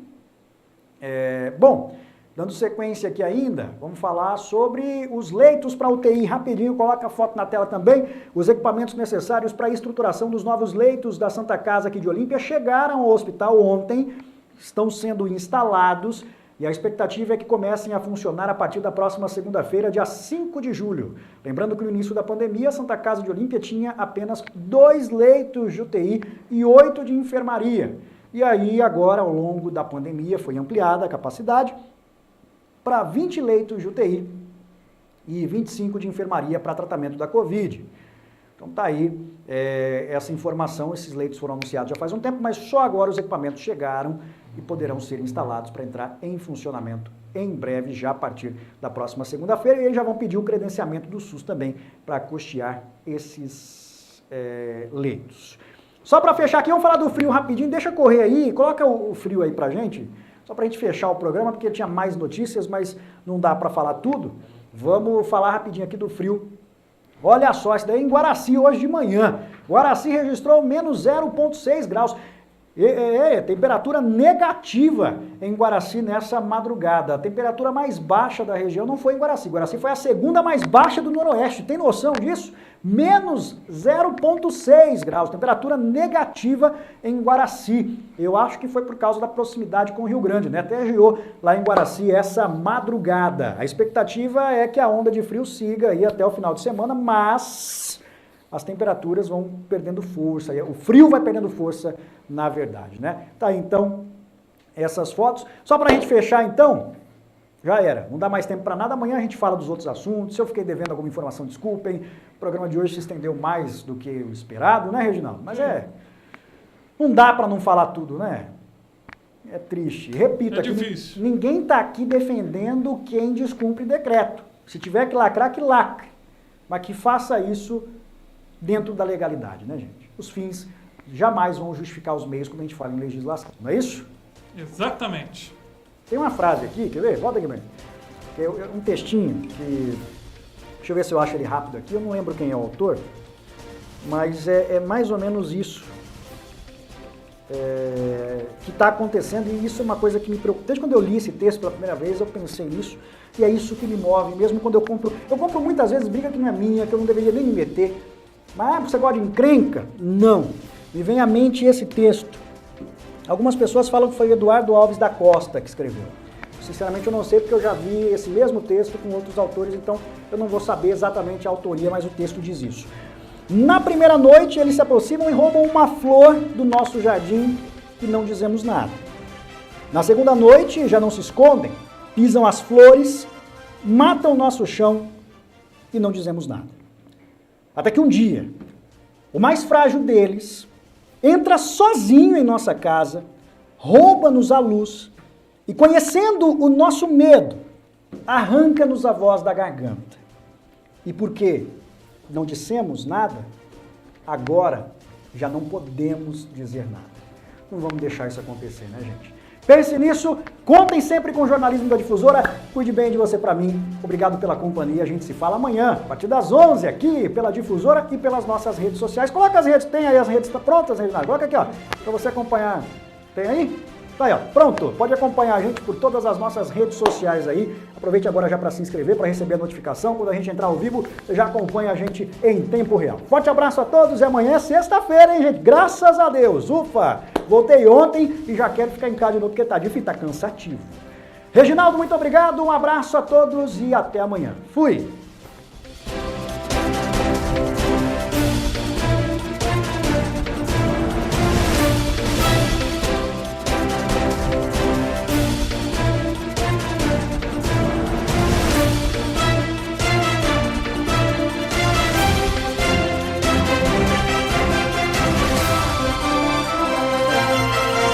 Dando sequência aqui ainda, vamos falar sobre os leitos para UTI. Rapidinho, coloca a foto na tela também. Os equipamentos necessários para a estruturação dos novos leitos da Santa Casa aqui de Olímpia chegaram ao hospital ontem, estão sendo instalados e a expectativa é que comecem a funcionar a partir da próxima segunda-feira, dia 5 de julho. Lembrando que no início da pandemia, a Santa Casa de Olímpia tinha apenas 2 leitos de UTI e 8 de enfermaria. E aí, agora, ao longo da pandemia, foi ampliada a capacidade para 20 leitos de UTI e 25 de enfermaria para tratamento da Covid. Então tá aí essa informação, esses leitos foram anunciados já faz um tempo, mas só agora os equipamentos chegaram e poderão ser instalados para entrar em funcionamento em breve, já a partir da próxima segunda-feira, e eles já vão pedir o credenciamento do SUS também para custear esses leitos. Só para fechar aqui, vamos falar do frio rapidinho, deixa correr aí, coloca o frio aí pra gente, só pra gente fechar o programa, porque tinha mais notícias, mas não dá para falar tudo. Vamos falar rapidinho aqui do frio. Olha só, isso daí em Guaraci hoje de manhã. Guaraci registrou menos 0,6 graus. Temperatura negativa em Guaraci nessa madrugada. A temperatura mais baixa da região não foi em Guaraci. Guaraci foi a segunda mais baixa do Noroeste. Tem noção disso? Menos 0,6 graus. Temperatura negativa em Guaraci. Eu acho que foi por causa da proximidade com o Rio Grande, né? Até geou lá em Guaraci essa madrugada. A expectativa é que a onda de frio siga aí até o final de semana, mas as temperaturas vão perdendo força, o frio vai perdendo força, na verdade, né? Tá aí, então, essas fotos. Só pra gente fechar, então, já era. Não dá mais tempo pra nada, amanhã a gente fala dos outros assuntos. Se eu fiquei devendo alguma informação, desculpem. O programa de hoje se estendeu mais do que o esperado, né, Reginaldo? Mas não dá pra não falar tudo, né? É triste. Repito, aqui, difícil. Ninguém tá aqui defendendo quem descumpre decreto. Se tiver que lacrar, que lacre. Mas que faça isso dentro da legalidade, né, gente? Os fins jamais vão justificar os meios quando a gente fala em legislação, não é isso? Exatamente. Tem uma frase aqui, quer ver? Volta aqui, Breno. Um textinho que... Deixa eu ver se eu acho ele rápido aqui. Eu não lembro quem é o autor, mas é mais ou menos isso que está acontecendo, e isso é uma coisa que me preocupa. Desde quando eu li esse texto pela primeira vez, eu pensei nisso, e é isso que me move, mesmo quando eu compro muitas vezes briga que não é minha, que eu não deveria nem me meter. Mas você gosta de encrenca? Não. Me vem à mente esse texto. Algumas pessoas falam que foi Eduardo Alves da Costa que escreveu. Sinceramente eu não sei, porque eu já vi esse mesmo texto com outros autores, então eu não vou saber exatamente a autoria, mas o texto diz isso. Na primeira noite eles se aproximam e roubam uma flor do nosso jardim e não dizemos nada. Na segunda noite já não se escondem, pisam as flores, matam o nosso chão e não dizemos nada. Até que um dia, o mais frágil deles entra sozinho em nossa casa, rouba-nos a luz e, conhecendo o nosso medo, arranca-nos a voz da garganta. E porque não dissemos nada, agora já não podemos dizer nada. Não vamos deixar isso acontecer, né, gente? Pense nisso, contem sempre com o jornalismo da Difusora, cuide bem de você pra mim, obrigado pela companhia, a gente se fala amanhã, a partir das 11 aqui, pela Difusora e pelas nossas redes sociais. Coloca as redes, tem aí as redes prontas, Reginaldo? Coloca aqui, ó, pra você acompanhar. Tem aí? Tá aí, ó, pronto, pode acompanhar a gente por todas as nossas redes sociais aí. Aproveite agora já para se inscrever, para receber a notificação. Quando a gente entrar ao vivo, você já acompanha a gente em tempo real. Forte abraço a todos e amanhã é sexta-feira, hein, gente? Graças a Deus, ufa! Voltei ontem e já quero ficar em casa de novo, porque tá difícil, tá cansativo. Reginaldo, muito obrigado, um abraço a todos e até amanhã. Fui!